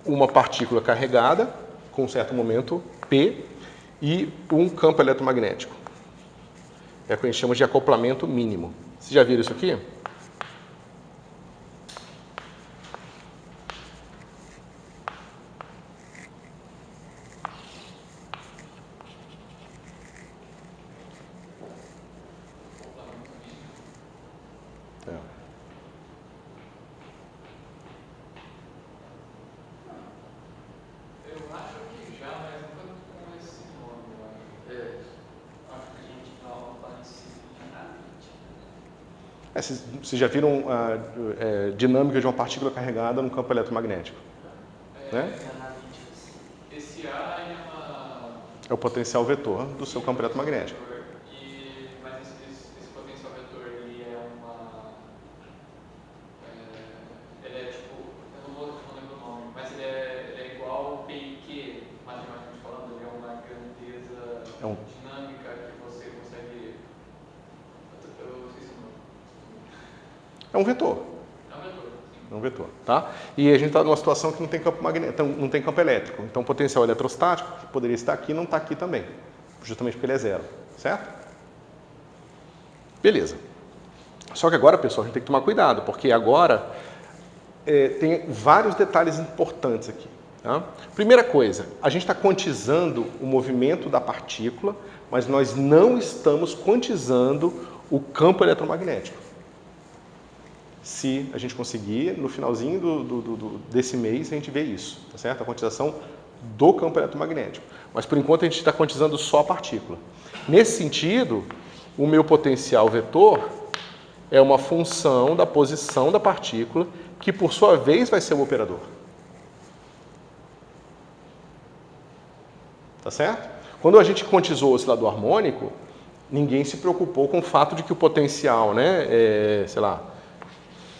uma partícula carregada com um certo momento P e um campo eletromagnético? É o que a gente chama de acoplamento mínimo. Vocês já viram isso aqui? Vocês já viram a dinâmica de uma partícula carregada num campo eletromagnético? Né? Esse A é o potencial vetor do seu campo eletromagnético. Mas esse potencial vetor, ele ele é tipo, eu não lembro o nome, mas ele é igual ao PIQ, matematicamente falando, ele é uma grandeza dinâmica que você consegue... Eu esqueci o nome. É um vetor. É um vetor, tá? E a gente está numa situação que não tem campo magnético, não tem campo elétrico. Então, o potencial eletrostático, que poderia estar aqui, não está aqui também. Justamente porque ele é zero, certo? Beleza. Só que agora, pessoal, a gente tem que tomar cuidado, porque agora tem vários detalhes importantes aqui. Tá? Primeira coisa, a gente está quantizando o movimento da partícula, mas nós não estamos quantizando o campo eletromagnético. Se a gente conseguir, no finalzinho desse mês, a gente vê isso, tá certo? A quantização do campo eletromagnético. Mas, por enquanto, a gente está quantizando só a partícula. Nesse sentido, o meu potencial vetor é uma função da posição da partícula, que, por sua vez, vai ser o operador. Tá certo? Quando a gente quantizou o oscilador harmônico, ninguém se preocupou com o fato de que o potencial, né, sei lá,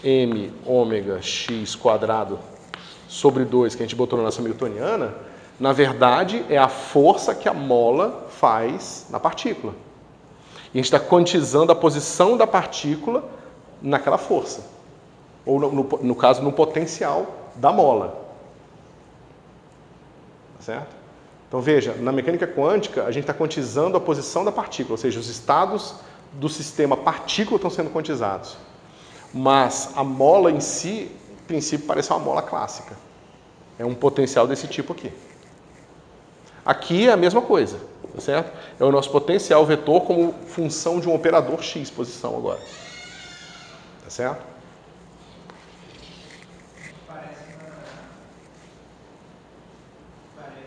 m ômega x quadrado sobre 2 que a gente botou na nossa newtoniana, na verdade é a força que a mola faz na partícula. E a gente está quantizando a posição da partícula naquela força. Ou, no caso, no potencial da mola. Tá certo? Então, veja, na mecânica quântica, a gente está quantizando a posição da partícula, ou seja, os estados do sistema partícula estão sendo quantizados. Mas a mola em si, em princípio, parece uma mola clássica. É um potencial desse tipo aqui. Aqui é a mesma coisa, tá certo? É o nosso potencial vetor como função de um operador x posição agora. Tá certo? Parece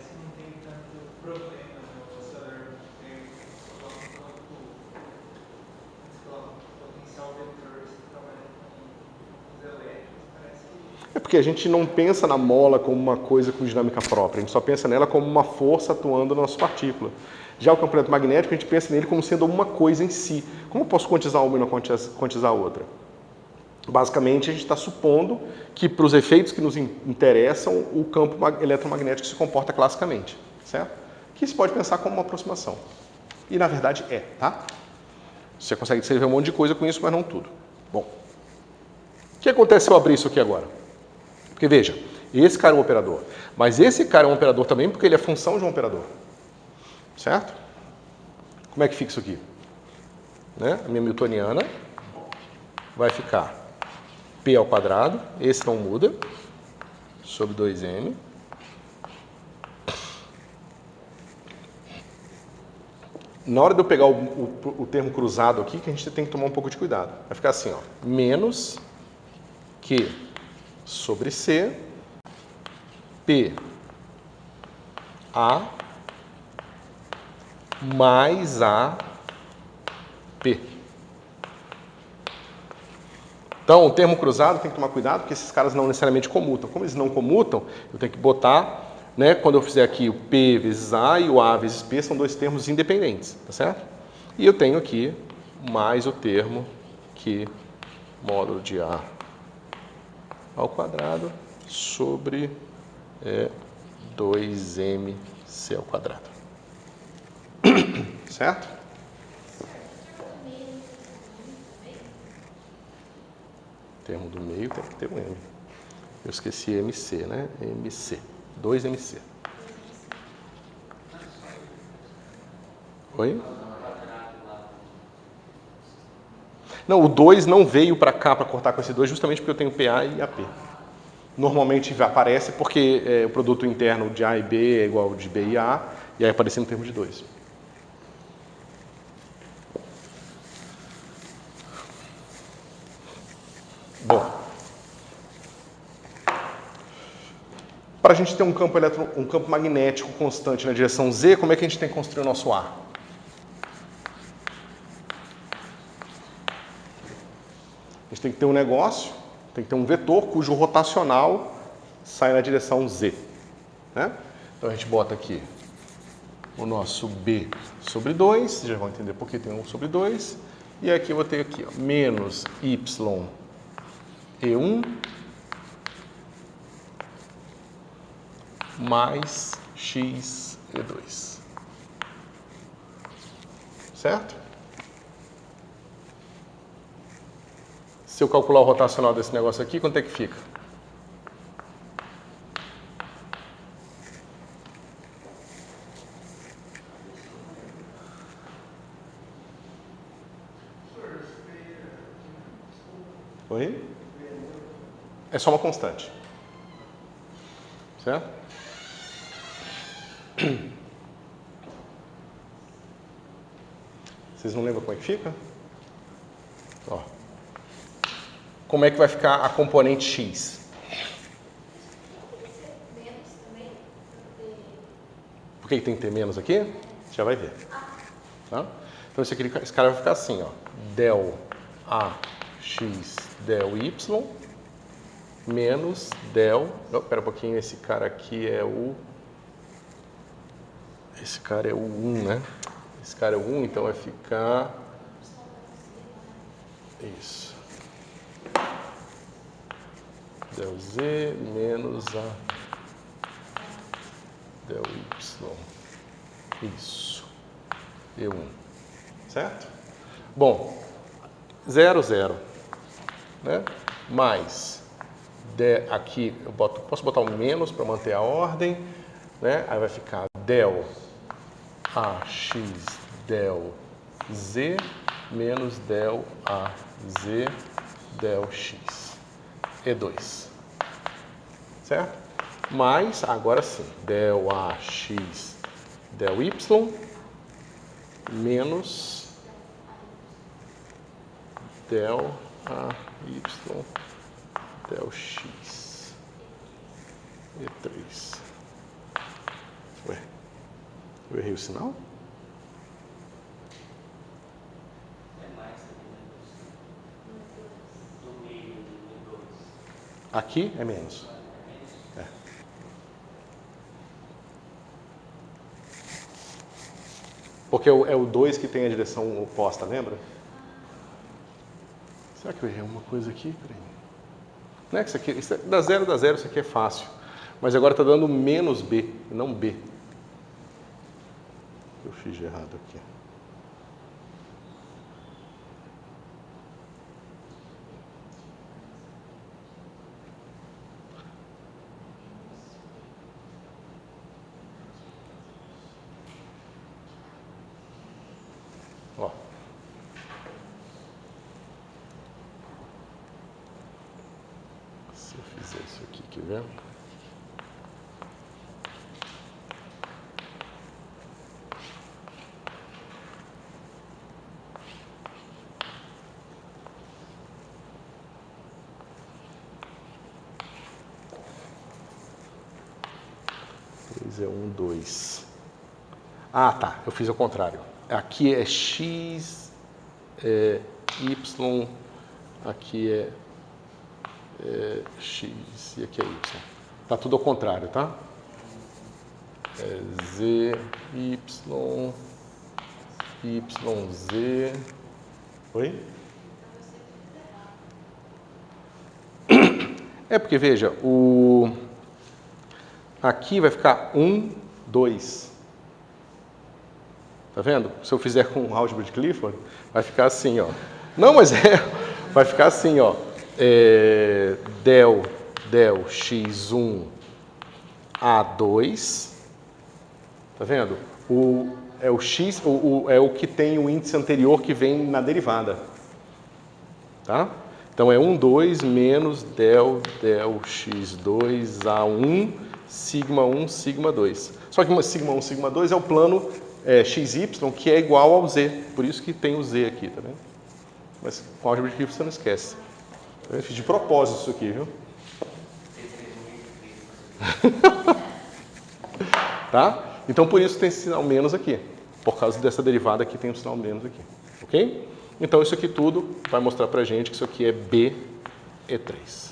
que não tem tanto problema no oscilador ter potencial vetor, você trabalha com os elétrons, parece que... É porque a gente não pensa na mola como uma coisa com dinâmica própria, a gente só pensa nela como uma força atuando na nossa partícula. Já o campo eletromagnético, a gente pensa nele como sendo uma coisa em si. Como eu posso quantizar uma e não quantizar a outra? Basicamente, a gente está supondo que, para os efeitos que nos interessam, o campo eletromagnético se comporta classicamente, certo? Que se pode pensar como uma aproximação. E, na verdade, é, tá? Você consegue descrever um monte de coisa com isso, mas não tudo. Bom, o que acontece se eu abrir isso aqui agora? Porque, veja, esse cara é um operador, mas esse cara é um operador também porque ele é função de um operador, certo? Como é que fica isso aqui? Né? A minha newtoniana vai ficar P ao quadrado, esse não muda, sobre 2m. Na hora de eu pegar o termo cruzado aqui, que a gente tem que tomar um pouco de cuidado. Vai ficar assim, ó, menos Q sobre C, P A mais A P. Então, o termo cruzado tem que tomar cuidado, porque esses caras não necessariamente comutam. Como eles não comutam, eu tenho que botar, né, quando eu fizer aqui o P vezes A e o A vezes P, são dois termos independentes, tá certo? E eu tenho aqui mais o termo Q módulo de A ao quadrado sobre 2mc ao quadrado. Certo? O termo do meio tem que ter um M. Eu esqueci MC, né? MC. 2MC. Oi? Não, o 2 não veio para cá para cortar com esse 2 justamente porque eu tenho PA e AP. Normalmente aparece porque o produto interno de A e B é igual ao de B e A, e aí aparece no termo de 2. Bom, para a gente ter um campo magnético constante na direção Z, como é que a gente tem que construir o nosso ar? A gente tem que ter um negócio, tem que ter um vetor cujo rotacional sai na direção Z. Né? Então a gente bota aqui o nosso B sobre 2, vocês já vão entender por que tem 1 sobre 2. E aqui eu vou ter aqui, ó, menos Y E1 mais X E2. Certo? Se eu calcular o rotacional desse negócio aqui, quanto é que fica? Oi? É só uma constante. Certo? Vocês não lembram como é que fica? Ó. Como é que vai ficar a componente X? Por que tem que ter menos aqui? Você já vai ver. Tá? Então esse cara vai ficar assim, ó. Del A X del Y menos del... Não, pera um pouquinho, esse cara aqui é o... Esse cara é o 1, né? Esse cara é o 1, então vai ficar... Isso. Del Z menos a del Y. Isso. E1. Certo? Bom, 0, 0. Né? Mais... aqui eu posso botar um menos para manter a ordem. Né? Aí vai ficar del AX del Z menos del AZ del X. E2. Certo? Mais, agora sim, del AX del Y menos del AY del X. E3. Ué, eu errei o sinal? Aqui é menos. É. Porque é o 2 que tem a direção oposta, lembra? Será que eu errei uma coisa aqui? Peraí. Não é que isso aqui, da 0 dá 0, isso aqui é fácil. Mas agora está dando menos B, não B. Eu fiz de errado aqui. Ó. Se eu fizer isso aqui, quer ver? É 1, 2. Ah, tá. Eu fiz ao contrário. Aqui é x, y, aqui é x e aqui é y. Tá tudo ao contrário, tá? É z, y, z. Oi? É porque, veja, aqui vai ficar 1, 2. Tá vendo? Se eu fizer com álgebra de Clifford, vai ficar assim, ó. Não, mas vai ficar assim, ó. Del x1 A2. Tá vendo? É o x, é o que tem o índice anterior que vem na derivada. Tá? Então é 1, 2 menos del x2 A1 sigma 1, sigma 2. Só que sigma 1, sigma 2 é o plano xy, que é igual ao z. Por isso que tem o z aqui, tá vendo? Mas com álgebra de Clifford você não esquece. Eu fiz de propósito isso aqui, viu? Tá? Então por isso tem esse sinal menos aqui. Por causa dessa derivada aqui tem um sinal menos aqui. Ok? Então isso aqui tudo vai mostrar pra gente que isso aqui é BE3.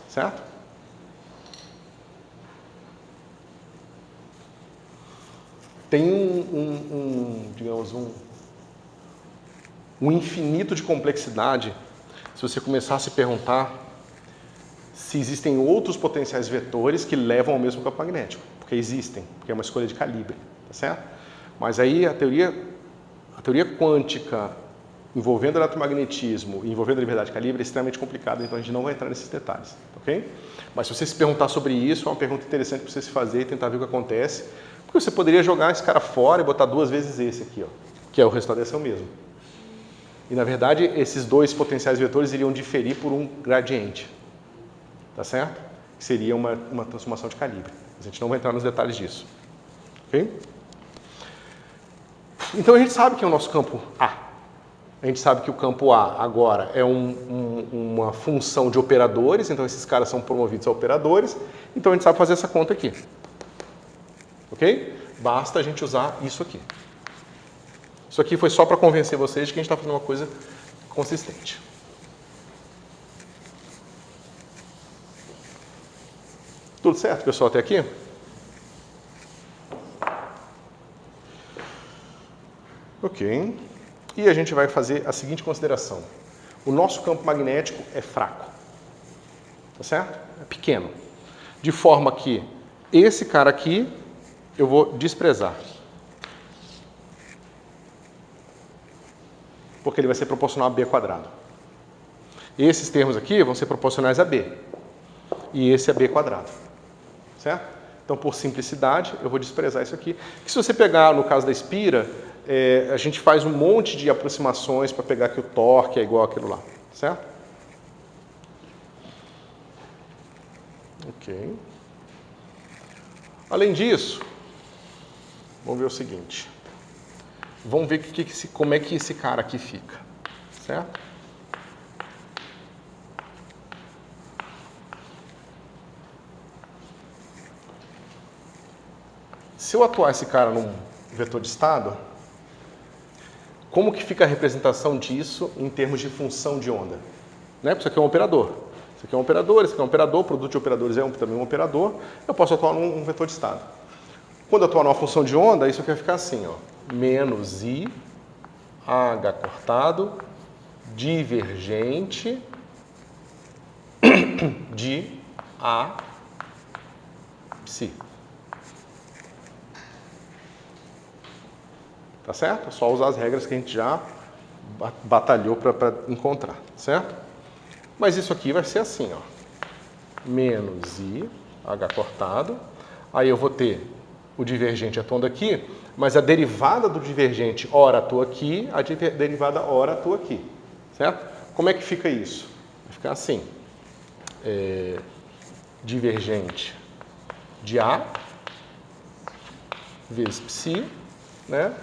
Certo? Tem digamos, um infinito de complexidade se você começar a se perguntar se existem outros potenciais vetores que levam ao mesmo campo magnético. Porque existem, porque é uma escolha de calibre, tá certo? Mas aí a teoria quântica envolvendo eletromagnetismo e envolvendo a liberdade de calibre é extremamente complicada, então a gente não vai entrar nesses detalhes, ok? Mas se você se perguntar sobre isso, é uma pergunta interessante para você se fazer e tentar ver o que acontece, porque você poderia jogar esse cara fora e botar 2 vezes esse aqui, ó, que é o resultado desse é o mesmo. E na verdade, esses 2 potenciais vetores iriam diferir por um gradiente, tá certo? Que seria uma transformação de calibre. A gente não vai entrar nos detalhes disso, ok? Então a gente sabe que é o nosso campo A. A gente sabe que o campo A agora é uma função de operadores, então esses caras são promovidos a operadores, então a gente sabe fazer essa conta aqui. Ok? Basta a gente usar isso aqui. Isso aqui foi só para convencer vocês de que a gente está fazendo uma coisa consistente. Tudo certo, pessoal, até aqui? Ok. E a gente vai fazer a seguinte consideração. O nosso campo magnético é fraco. Tá certo? É pequeno. De forma que esse cara aqui eu vou desprezar. Porque ele vai ser proporcional a B². Esses termos aqui vão ser proporcionais a B. E esse é B². Certo? Então, por simplicidade, eu vou desprezar isso aqui. Que se você pegar, no caso da espira, a gente faz um monte de aproximações para pegar que o torque é igual àquilo lá. Certo? Ok. Além disso, vamos ver o seguinte. Vamos ver como é que esse cara aqui fica. Certo? Se eu atuar esse cara num vetor de estado, como que fica a representação disso em termos de função de onda? Né? Porque isso aqui é um operador. Isso aqui é um operador, esse aqui é um operador, produto de operadores é também um operador. Eu posso atuar num vetor de estado. Quando eu atuar numa função de onda, isso aqui vai ficar assim, ó, menos I H cortado divergente de A psi. Tá certo? É só usar as regras que a gente já batalhou para encontrar, certo? Mas isso aqui vai ser assim, ó. Menos I, H cortado. Aí eu vou ter o divergente atuando aqui, mas a derivada do divergente ora atua aqui, a derivada ora atua aqui, certo? Como é que fica isso? Vai ficar assim. Divergente de A vezes psi, né?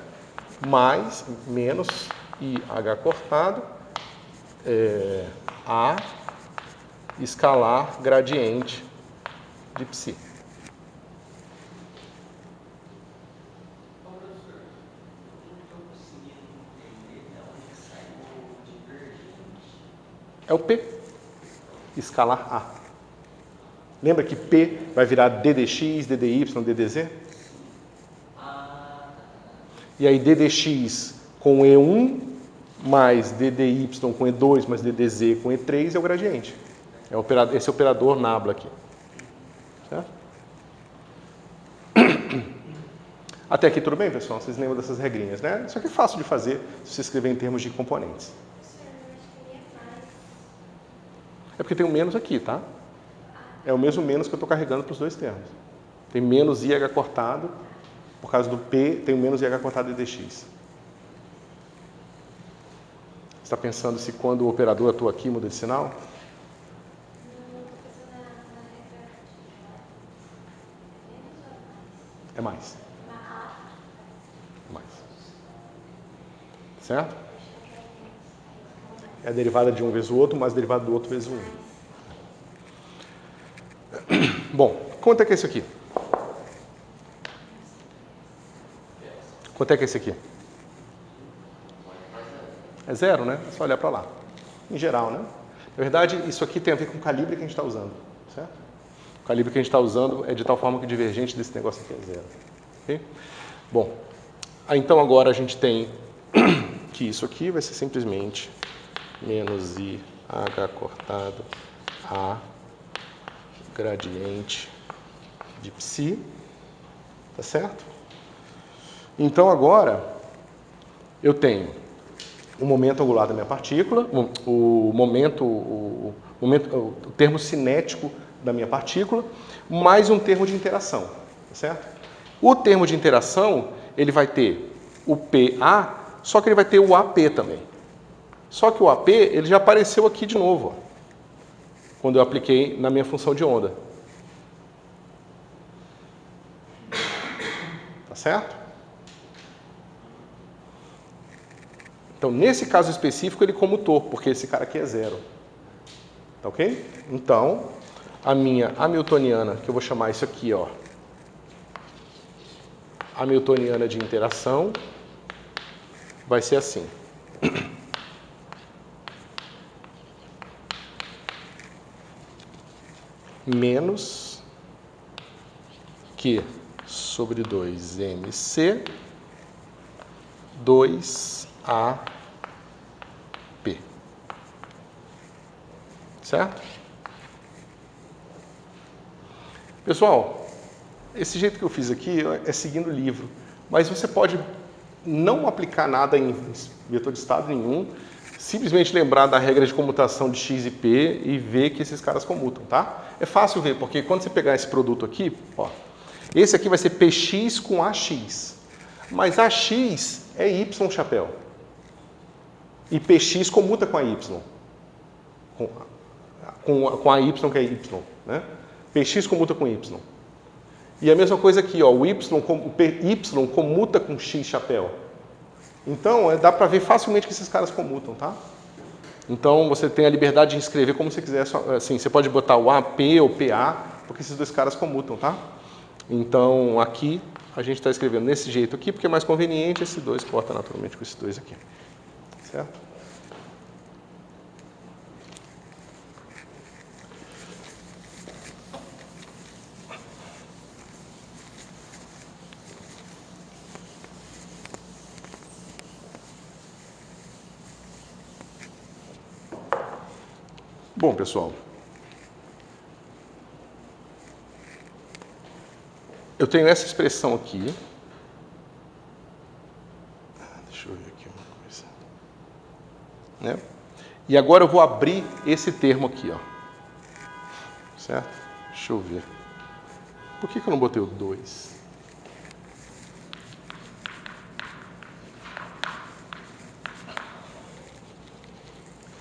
Mais, menos IH cortado, A escalar gradiente de psi. Ô, professor, eu não estou conseguindo entender de onde que sai o divergente. É o P, escalar A. Lembra que P vai virar DDX, DDY, DDZ? E aí DDX com E1 mais DDY com E2 mais DDZ com E3 é o gradiente. Esse operador nabla aqui. Certo? Até aqui tudo bem, pessoal? Vocês lembram dessas regrinhas, né? Isso aqui é fácil de fazer se você escrever em termos de componentes. É porque tem um menos aqui, tá? É o mesmo menos que eu estou carregando para os dois termos. Tem menos IH cortado, por causa do P, tem o menos IH cortado DDX. Você está pensando se quando o operador atua aqui muda de sinal? É mais. Mais. Certo? É a derivada de um vezes o outro, mais a derivada do outro vezes o 1. Bom, quanto é que é isso aqui? Quanto é que é esse aqui? É zero, né? É só olhar para lá. Em geral, né? Na verdade, isso aqui tem a ver com o calibre que a gente está usando, certo? O calibre que a gente está usando é de tal forma que o divergente desse negócio aqui é zero. Ok? Bom, então agora a gente tem que isso aqui vai ser simplesmente menos I, H cortado, A, gradiente de psi, tá certo? Então agora eu tenho o momento angular da minha partícula, o termo cinético da minha partícula, mais um termo de interação, tá certo? O termo de interação, ele vai ter o PA, só que ele vai ter o AP também. Só que o AP, ele já apareceu aqui de novo, ó, quando eu apliquei na minha função de onda. Tá certo? Então, nesse caso específico, ele comutou, porque esse cara aqui é zero. Tá ok? Então, a minha hamiltoniana, que eu vou chamar isso aqui, ó, hamiltoniana de interação, vai ser assim. Menos Q sobre 2mc 2AP. Certo? Pessoal, esse jeito que eu fiz aqui é seguindo o livro, mas você pode não aplicar nada em vetor de estado nenhum, simplesmente lembrar da regra de comutação de x e p e ver que esses caras comutam, tá? É fácil ver, porque quando você pegar esse produto aqui, ó, esse aqui vai ser px com ax, mas ax é y chapéu, e px comuta com a y, com a y que é y, né? Px comuta com y. E a mesma coisa aqui, ó, o y comuta com x chapéu. Então, dá para ver facilmente que esses caras comutam, tá? Então, você tem a liberdade de escrever como você quiser. Assim, você pode botar o AP ou PA, porque esses dois caras comutam, tá? Então, aqui, a gente está escrevendo desse jeito aqui, porque é mais conveniente. Esse 2 corta naturalmente com esses dois aqui. Certo? Bom, pessoal, eu tenho essa expressão aqui. Deixa eu ver aqui uma coisa. Né? E agora eu vou abrir esse termo aqui, ó. Certo? Deixa eu ver. Por que eu não botei o 2?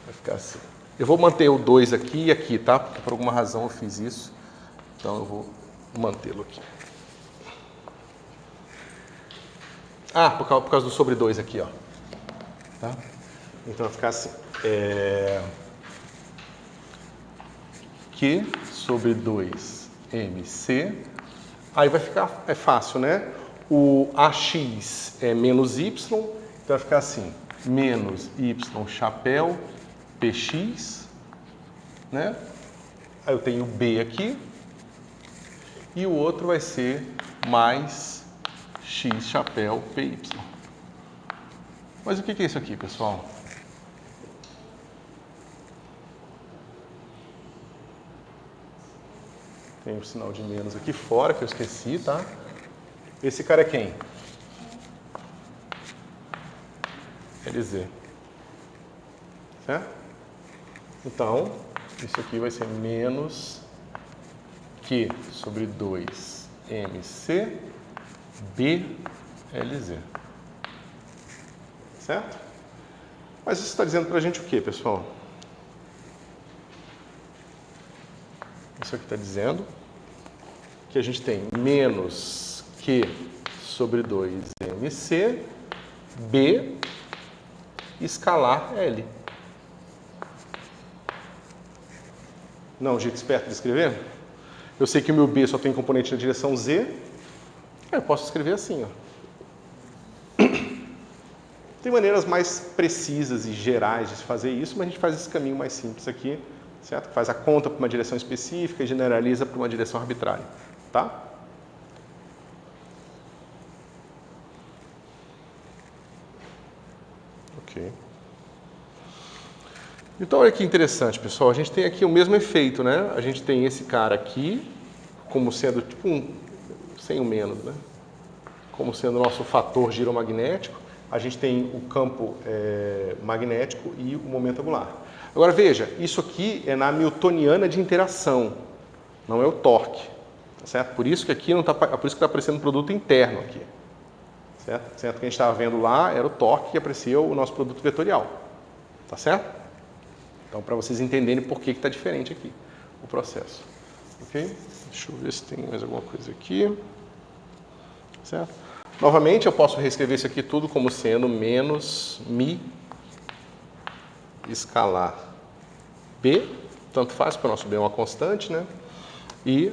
Vai ficar assim. Eu vou manter o 2 aqui e aqui, tá? Porque por alguma razão eu fiz isso. Então eu vou mantê-lo aqui. Ah, por causa do sobre 2 aqui, ó. Tá? Então vai ficar assim. Q sobre 2mc. Aí vai ficar, é fácil, né? O AX é menos Y, então vai ficar assim. Menos Y chapéu PX, né? Aí eu tenho B aqui. E o outro vai ser mais X chapéu PY. Mas o que é isso aqui, pessoal? Tem um sinal de menos aqui fora, que eu esqueci, tá? Esse cara é quem? LZ. Certo? Então, isso aqui vai ser menos Q sobre 2mc BLZ. Certo? Mas isso está dizendo para a gente o quê, pessoal? Isso aqui está dizendo que a gente tem menos Q sobre 2mc B escalar L. Não, um jeito esperto de escrever? Eu sei que o meu B só tem componente na direção Z. Eu posso escrever assim, ó. Tem maneiras mais precisas e gerais de se fazer isso, mas a gente faz esse caminho mais simples aqui, certo? Faz a conta para uma direção específica e generaliza para uma direção arbitrária, tá? Ok. Então, olha que interessante, pessoal. A gente tem aqui o mesmo efeito, né? A gente tem esse cara aqui, como sendo tipo sem o menos, né? Como sendo o nosso fator giromagnético. A gente tem o campo magnético e o momento angular. Agora, veja, isso aqui é na newtoniana de interação, não é o torque, tá certo? Por isso que aqui não tá, por isso que está aparecendo um produto interno aqui, certo? Certo? O que a gente estava vendo lá era o torque que aprecia o nosso produto vetorial, tá certo? Então, para vocês entenderem por que está diferente aqui o processo. Ok? Deixa eu ver se tem mais alguma coisa aqui. Certo? Novamente, eu posso reescrever isso aqui tudo como sendo menos mi escalar B, tanto faz, porque o nosso B é uma constante, né? E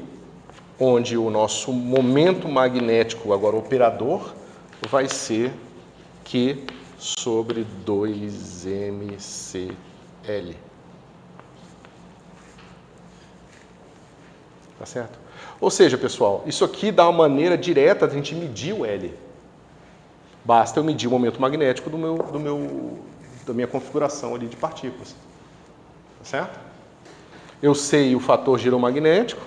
onde o nosso momento magnético, agora operador, vai ser Q sobre 2mcl. Tá certo? Ou seja, pessoal, isso aqui dá uma maneira direta de a gente medir o L. Basta eu medir o momento magnético da minha configuração ali de partículas. Tá certo? Eu sei o fator giromagnético,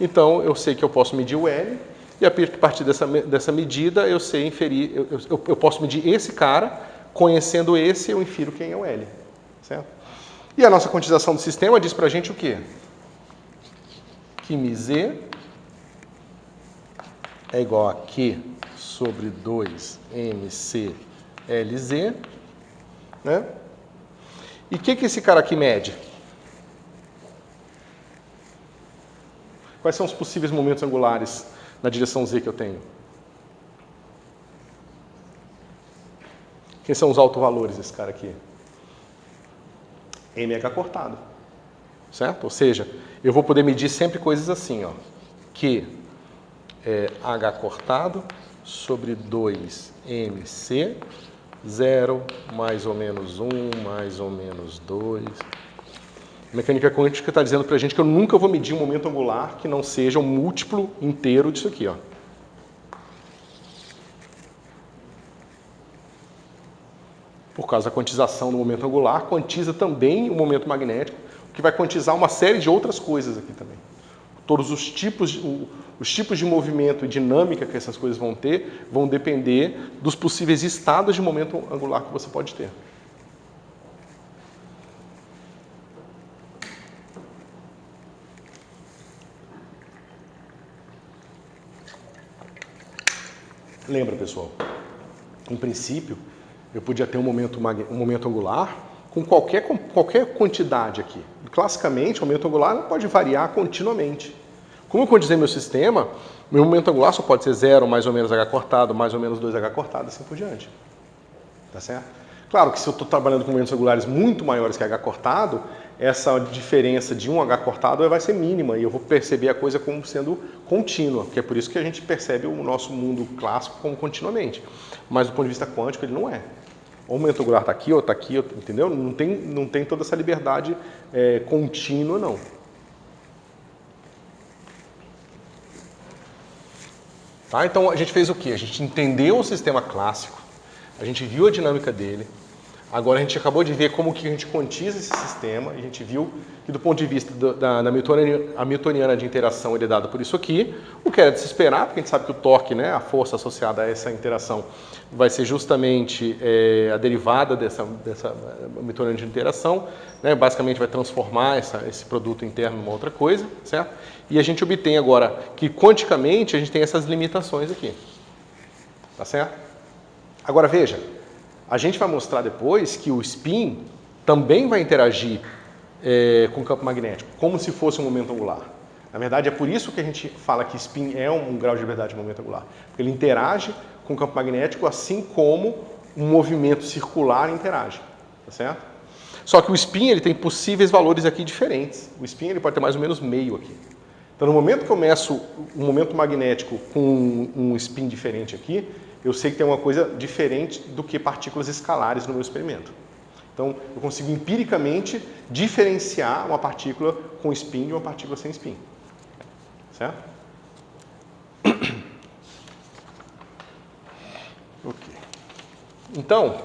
então eu sei que eu posso medir o L, e a partir dessa medida eu sei inferir, eu posso medir esse cara, conhecendo esse eu infiro quem é o L. Certo? E a nossa quantização do sistema diz pra gente o quê? Que μz é igual a Q sobre 2mcLz, né? E o que esse cara aqui mede? Quais são os possíveis momentos angulares na direção Z que eu tenho? Quem são os autovalores desse cara aqui? mh cortado. Certo? Ou seja, eu vou poder medir sempre coisas assim, ó. Q é H cortado sobre 2mc, 0, mais ou menos 1, mais ou menos 2. A mecânica quântica está dizendo para a gente que eu nunca vou medir um momento angular que não seja um múltiplo inteiro disso aqui, ó. por causa da quantização do momento angular, quantiza também o momento magnético, que vai quantizar uma série de outras coisas aqui também. Todos os tipos de movimento e dinâmica que essas coisas vão ter vão depender dos possíveis estados de momento angular que você pode ter. Lembra, pessoal? Em princípio, eu podia ter um momento angular com qualquer quantidade aqui. Classicamente, o momento angular pode variar continuamente. Como eu quantizei meu sistema, meu momento angular só pode ser 0, mais ou menos h cortado, mais ou menos 2h cortado, assim por diante. Tá certo? Claro que se eu estou trabalhando com momentos angulares muito maiores que h cortado, essa diferença de 1h cortado vai ser mínima e eu vou perceber a coisa como sendo contínua, que é por isso que a gente percebe o nosso mundo clássico como continuamente. Mas do ponto de vista quântico ele não é. O momento angular está aqui, ou está aqui, entendeu? Não tem toda essa liberdade contínua, não. Tá? Então a gente fez o quê? A gente entendeu o sistema clássico, a gente viu a dinâmica dele, agora a gente acabou de ver como que a gente quantiza esse sistema, a gente viu que do ponto de vista da hamiltoniana de interação ele é dado por isso aqui, o que era de se esperar, porque a gente sabe que o torque, né, a força associada a essa interação, vai ser justamente a derivada dessa hamiltoniana de interação, né, basicamente vai transformar esse produto interno numa outra coisa, certo? E a gente obtém agora que quanticamente a gente tem essas limitações aqui, tá certo? Agora veja, a gente vai mostrar depois que o spin também vai interagir com o campo magnético, como se fosse um momento angular. Na verdade, é por isso que a gente fala que spin é um grau de liberdade de momento angular, porque ele interage com o campo magnético assim como um movimento circular interage, tá certo? Só que o spin ele tem possíveis valores aqui diferentes. O spin ele pode ter mais ou menos meio aqui. Então, no momento que eu meço um momento magnético com um spin diferente aqui, eu sei que tem uma coisa diferente do que partículas escalares no meu experimento. Então, eu consigo empiricamente diferenciar uma partícula com spin de uma partícula sem spin. Certo? Ok. Então,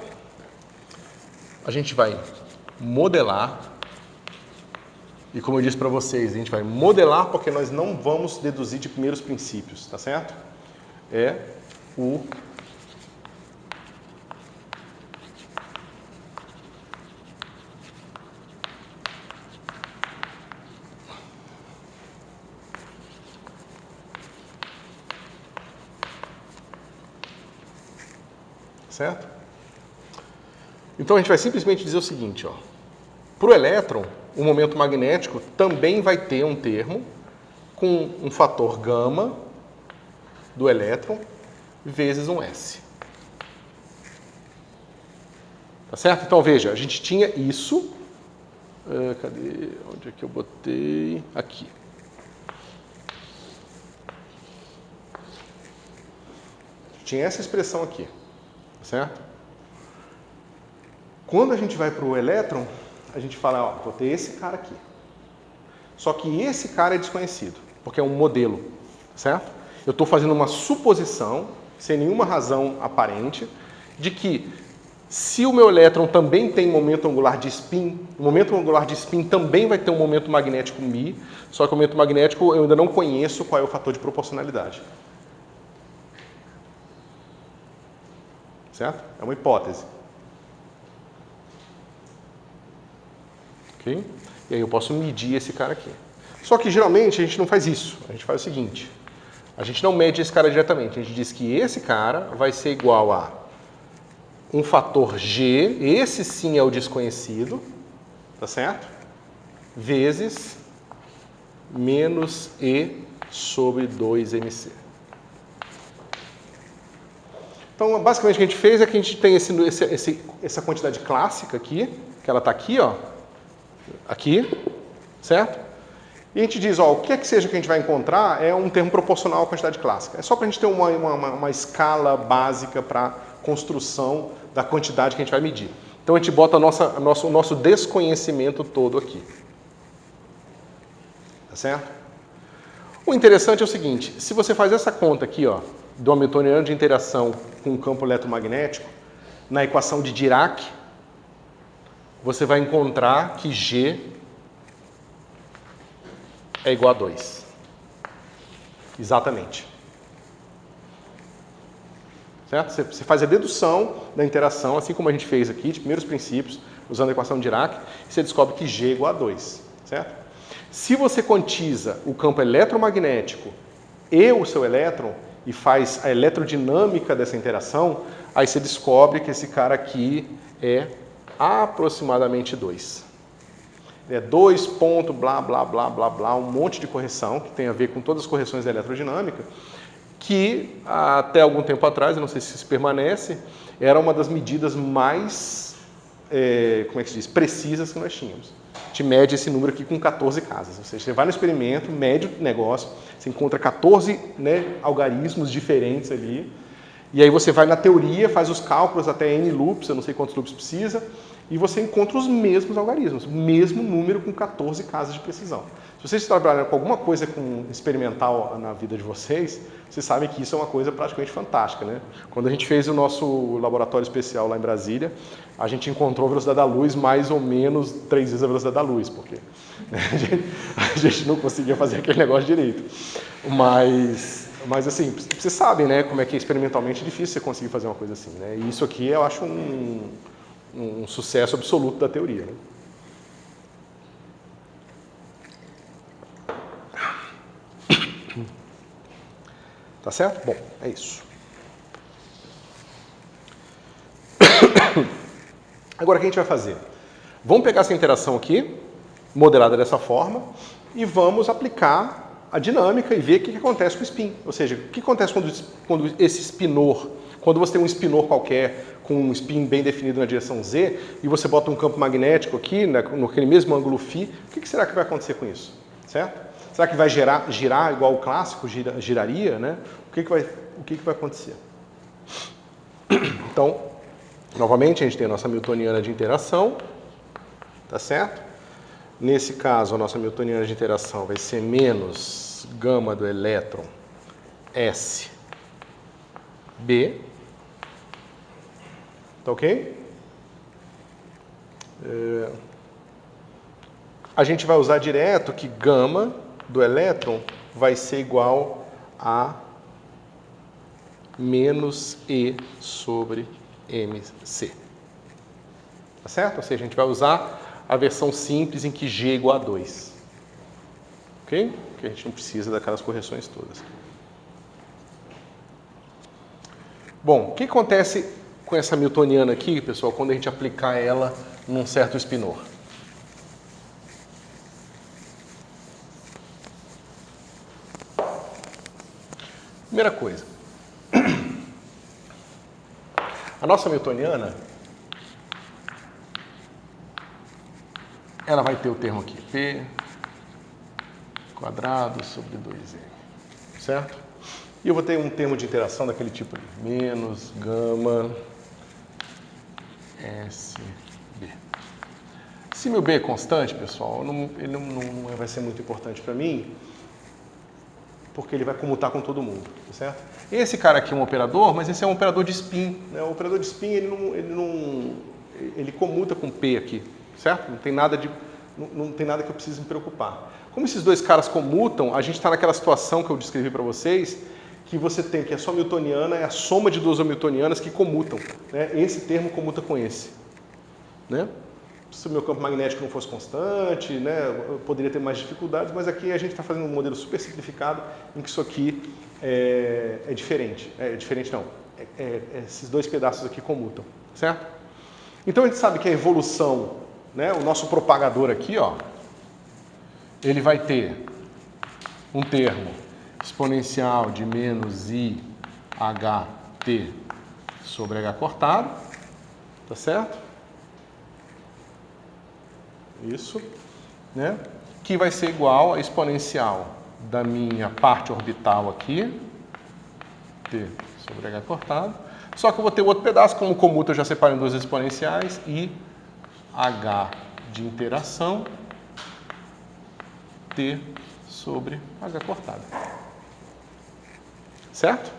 a gente vai modelar. E como eu disse para vocês, a gente vai modelar porque nós não vamos deduzir de primeiros princípios, tá certo? É o certo? Então a gente vai simplesmente dizer o seguinte, ó. Para o elétron, o momento magnético também vai ter um termo com um fator gama do elétron vezes um S. Tá certo? Então veja, a gente tinha isso. Cadê? Onde é que eu botei? Aqui. Tinha essa expressão aqui. Tá certo? Quando a gente vai para o elétron, a gente fala, ó, vou ter esse cara aqui. Só que esse cara é desconhecido, porque é um modelo, certo? Eu estou fazendo uma suposição, sem nenhuma razão aparente, de que se o meu elétron também tem momento angular de spin, o momento angular de spin também vai ter um momento magnético μ, só que o momento magnético eu ainda não conheço qual é o fator de proporcionalidade. Certo? É uma hipótese. Ok? E aí eu posso medir esse cara aqui. Só que geralmente a gente não faz isso. A gente faz o seguinte. A gente não mede esse cara diretamente. A gente diz que esse cara vai ser igual a um fator G, esse sim é o desconhecido, tá certo? Vezes menos E sobre 2mc. Então, basicamente, o que a gente fez é que a gente tem essa quantidade clássica aqui, que ela está aqui, ó, aqui, certo? E a gente diz, ó, o que é que seja que a gente vai encontrar é um termo proporcional à quantidade clássica. É só para a gente ter uma escala básica para construção da quantidade que a gente vai medir. Então, a gente bota o nosso desconhecimento todo aqui. Tá certo? O interessante é o seguinte, se você faz essa conta aqui, ó, do hamiltoniano de interação com o campo eletromagnético, na equação de Dirac, você vai encontrar que G é igual a 2. Exatamente. Certo? Você faz a dedução da interação, assim como a gente fez aqui, de primeiros princípios, usando a equação de Dirac, e você descobre que G é igual a 2. Certo? Se você quantiza o campo eletromagnético e o seu elétron, e faz a eletrodinâmica dessa interação, aí você descobre que esse cara aqui é aproximadamente 2. É 2 ponto, blá, blá, blá, blá, blá, um monte de correção, que tem a ver com todas as correções da eletrodinâmica, que até algum tempo atrás, eu não sei se isso permanece, era uma das medidas mais, como é que se diz, precisas que nós tínhamos. A gente mede esse número aqui com 14 casas, ou seja, você vai no experimento, mede o negócio, você encontra 14 algarismos diferentes ali, e aí você vai na teoria, faz os cálculos até N loops, eu não sei quantos loops precisa, e você encontra os mesmos algarismos, o mesmo número com 14 casas de precisão. Se vocês trabalham com alguma coisa experimental na vida de vocês, vocês sabem que isso é uma coisa praticamente fantástica, né? Quando a gente fez o nosso laboratório especial lá em Brasília, a gente encontrou a velocidade da luz mais ou menos 3 vezes a velocidade da luz, porque a gente não conseguia fazer aquele negócio direito. Mas assim, vocês sabem, né, como é que experimentalmente é difícil você conseguir fazer uma coisa assim, né? E isso aqui eu acho um sucesso absoluto da teoria, né? Tá certo? Bom, é isso. Agora, o que a gente vai fazer? Vamos pegar essa interação aqui, modelada dessa forma, e vamos aplicar a dinâmica e ver o que acontece com o spin. Ou seja, o que acontece quando esse spinor, quando você tem um spinor qualquer com um spin bem definido na direção Z, e você bota um campo magnético aqui, naquele mesmo ângulo φ, o que será que vai acontecer com isso? Certo? Será que vai girar igual o clássico giraria, né? O que vai acontecer? Então, novamente, a gente tem a nossa newtoniana de interação, tá certo? Nesse caso, a nossa newtoniana de interação vai ser menos gama do elétron S B. Tá ok? A gente vai usar direto que gama do elétron vai ser igual a menos E sobre MC. Tá certo? Ou seja, a gente vai usar a versão simples em que G é igual a 2. Ok? Porque a gente não precisa daquelas correções todas. Bom, o que acontece com essa newtoniana aqui, pessoal, quando a gente aplicar ela num certo spinor? Primeira coisa, a nossa newtoniana, ela vai ter o termo aqui, P quadrado sobre 2M, certo? E eu vou ter um termo de interação daquele tipo ali, menos gama SB. Se meu B é constante, pessoal, ele não vai ser muito importante para mim, porque ele vai comutar com todo mundo, tá certo? Esse cara aqui é um operador, mas esse é um operador de spin, né? O operador de spin, ele comuta com P aqui, certo? Não tem nada que eu precise me preocupar. Como esses dois caras comutam, a gente está naquela situação que eu descrevi para vocês, que você tem que a sua newtoniana é a soma de duas hamiltonianas que comutam, né? Esse termo comuta com esse, né? Se o meu campo magnético não fosse constante, né, eu poderia ter mais dificuldades, mas aqui a gente está fazendo um modelo super simplificado em que isso aqui é diferente. É diferente não, esses dois pedaços aqui comutam, certo? Então a gente sabe que a evolução, né, o nosso propagador aqui, ó, ele vai ter um termo exponencial de menos IHT sobre H cortado, tá certo? Isso, né? Que vai ser igual a exponencial da minha parte orbital aqui, T sobre H cortado. Só que eu vou ter outro pedaço, como comuta eu já separo em duas exponenciais, e H de interação, T sobre H cortado. Certo?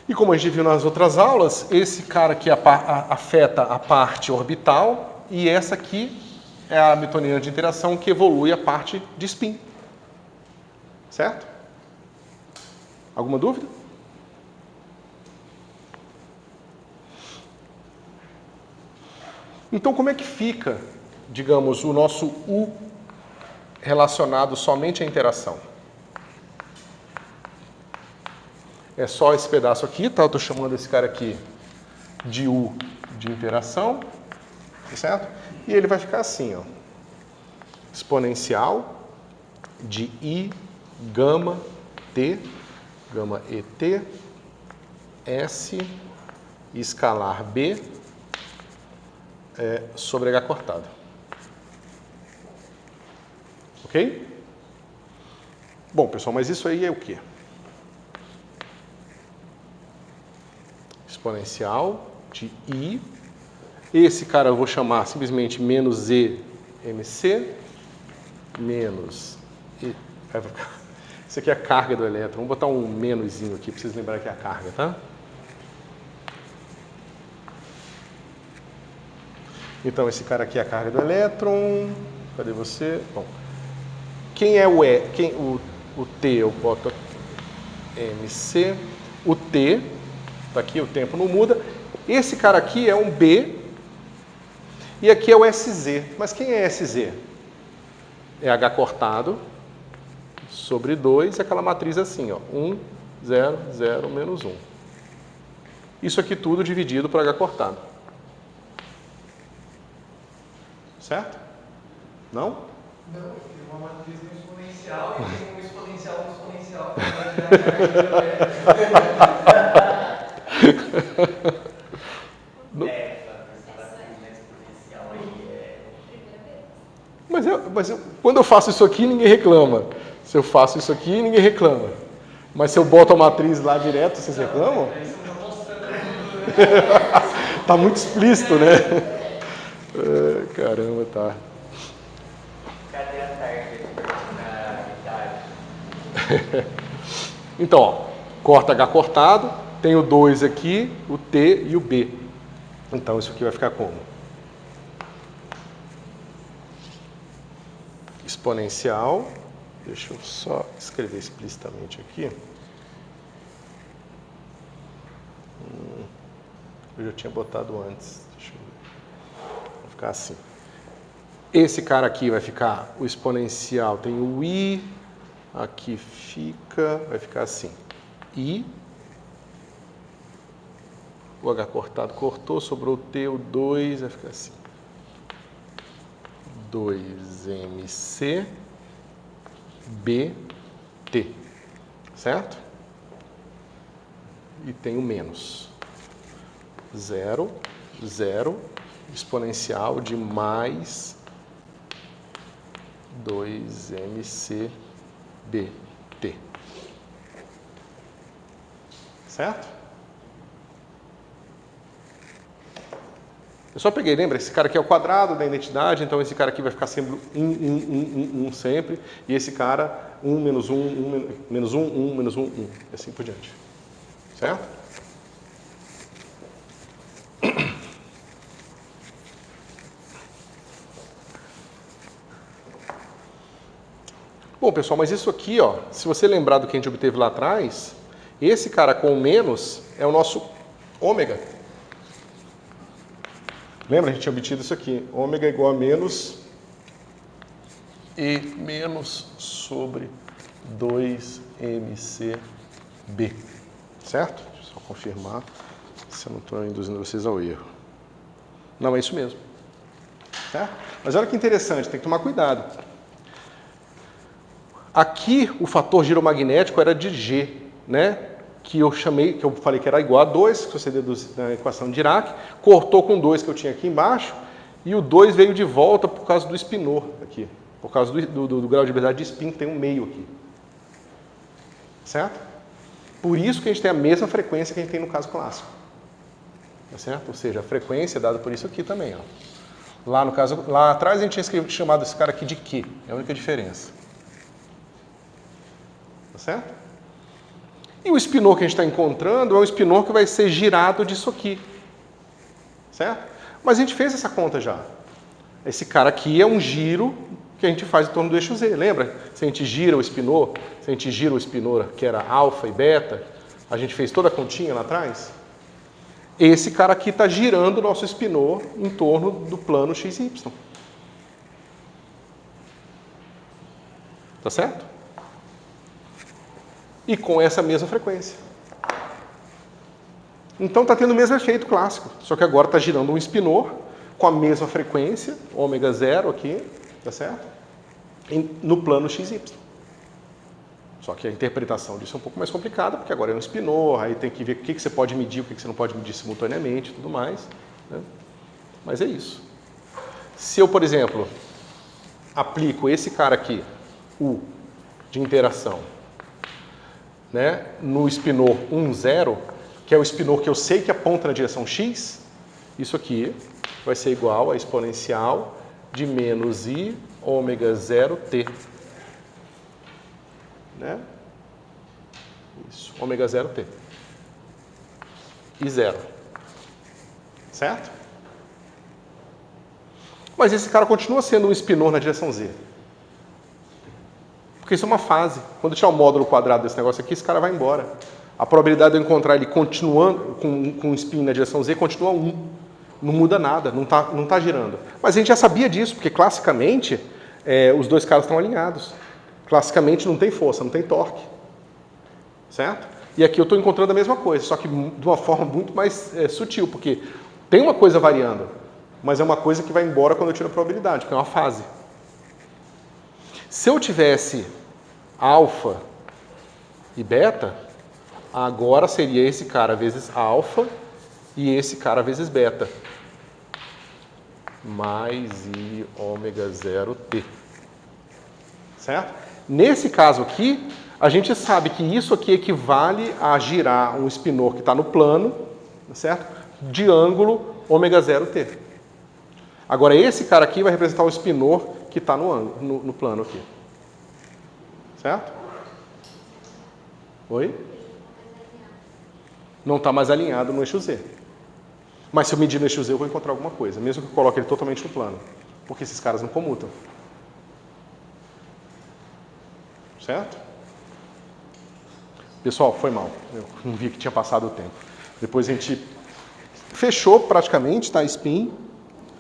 E como a gente viu nas outras aulas, esse cara aqui afeta a parte orbital e essa aqui é a hamiltoniana de interação que evolui a parte de spin. Certo? Alguma dúvida? Então, como é que fica, digamos, o nosso U relacionado somente à interação? É só esse pedaço aqui, tá? Eu estou chamando esse cara aqui de U de interação, certo? E ele vai ficar assim, ó. Exponencial de I gama T, gama ET, S, escalar B, sobre H cortado. Ok? Bom, pessoal, mas isso aí é o quê? Exponencial de I. Esse cara eu vou chamar simplesmente menos EMC, menos E. Isso aqui é a carga do elétron. Vamos botar um menoszinho aqui para vocês lembrarem que é a carga, tá? Então, esse cara aqui é a carga do elétron. Cadê você? Bom, quem é o E? O T eu boto MC. O T, tá aqui, o tempo não muda. Esse cara aqui é um B. E aqui é o SZ. Mas quem é SZ? É H cortado sobre 2, aquela matriz assim, ó. 1, 0, 0, menos 1. Isso aqui tudo dividido por H cortado. Certo? Não? Não, tem uma matriz no exponencial e tem um exponencial no exponencial. Mas quando eu faço isso aqui, ninguém reclama. Se eu faço isso aqui, ninguém reclama. Mas se eu boto a matriz lá direto, vocês reclamam? Tá muito explícito, né? Caramba, tá. Cadê a tarde na idade? Então, ó, corta H cortado, tem o 2 aqui, o T e o B. Então, isso aqui vai ficar como? Exponencial. Deixa eu só escrever explicitamente aqui. Eu já tinha botado antes. Deixa eu ver. Vai ficar assim. Esse cara aqui vai ficar, o exponencial tem o I, aqui vai ficar assim. I, o H cortado cortou, sobrou o T, o 2, vai ficar assim. 2MC, BT, certo? E tem o menos. 0, 0, exponencial de mais 2MCBT. Certo? Eu só peguei, lembra? Esse cara aqui é o quadrado da identidade, então esse cara aqui vai ficar sempre 1 sempre, e esse cara 1, menos 1, 1, menos 1, 1, menos 1, 1, e assim por diante. Certo? Bom, pessoal, mas isso aqui, ó, se você lembrar do que a gente obteve lá atrás, esse cara com o menos é o nosso ômega. Lembra? A gente tinha obtido isso aqui. Ômega igual a menos E menos sobre 2MCB. Certo? Deixa eu só confirmar se eu não estou induzindo vocês ao erro. Não, é isso mesmo. Certo? Mas olha que interessante, tem que tomar cuidado. Aqui o fator giromagnético era de G, né? Que eu falei que era igual a 2, que você deduz na equação de Dirac, cortou com 2 que eu tinha aqui embaixo, e o 2 veio de volta por causa do espinor aqui, por causa do grau de liberdade de spin, que tem um meio aqui. Certo? Por isso que a gente tem a mesma frequência que a gente tem no caso clássico. Tá certo? Ou seja, a frequência é dada por isso aqui também, ó. Lá atrás a gente tinha chamado esse cara aqui de Q, é a única diferença. Tá certo? E o espinor que a gente está encontrando é um espinor que vai ser girado disso aqui. Certo? Mas a gente fez essa conta já. Esse cara aqui é um giro que a gente faz em torno do eixo Z. Lembra? Se a gente gira o espinor, que era alfa e beta, a gente fez toda a continha lá atrás. Esse cara aqui está girando o nosso espinor em torno do plano XY. Tá certo? E com essa mesma frequência. Então está tendo o mesmo efeito clássico, só que agora está girando um espinor com a mesma frequência, ômega 0 aqui, tá certo? No plano XY. Só que a interpretação disso é um pouco mais complicada, porque agora é um espinor, aí tem que ver o que você pode medir, o que você não pode medir simultaneamente e tudo mais. Né? Mas é isso. Se eu, por exemplo, aplico esse cara aqui, U, de interação, né, no espinor 1, 0, que é o espinor que eu sei que aponta na direção X, isso aqui vai ser igual a exponencial de menos I ômega 0t. Né? Isso, ômega 0t. E 0. Certo? Mas esse cara continua sendo um espinor na direção Z. Porque isso é uma fase. Quando eu tirar o módulo quadrado desse negócio aqui, esse cara vai embora. A probabilidade de eu encontrar ele continuando com um spin na direção Z continua 1. Não muda nada, não tá girando. Mas a gente já sabia disso, porque classicamente os dois caras estão alinhados. Classicamente não tem força, não tem torque. Certo? E aqui eu estou encontrando a mesma coisa, só que de uma forma muito mais sutil, porque tem uma coisa variando, mas é uma coisa que vai embora quando eu tiro a probabilidade, que é uma fase. Se eu tivesse alfa e beta, agora seria esse cara vezes alfa e esse cara vezes beta. Mais I ômega 0t. Certo? Nesse caso aqui, a gente sabe que isso aqui equivale a girar um espinor que está no plano, certo? De ângulo ômega 0t. Agora, esse cara aqui vai representar o espinor que está no plano aqui. Certo? Oi? Não está mais alinhado no eixo Z. Mas se eu medir no eixo Z, eu vou encontrar alguma coisa, mesmo que eu coloque ele totalmente no plano. Porque esses caras não comutam. Certo? Pessoal, foi mal. Eu não vi que tinha passado o tempo. Depois a gente fechou praticamente, tá? Spin.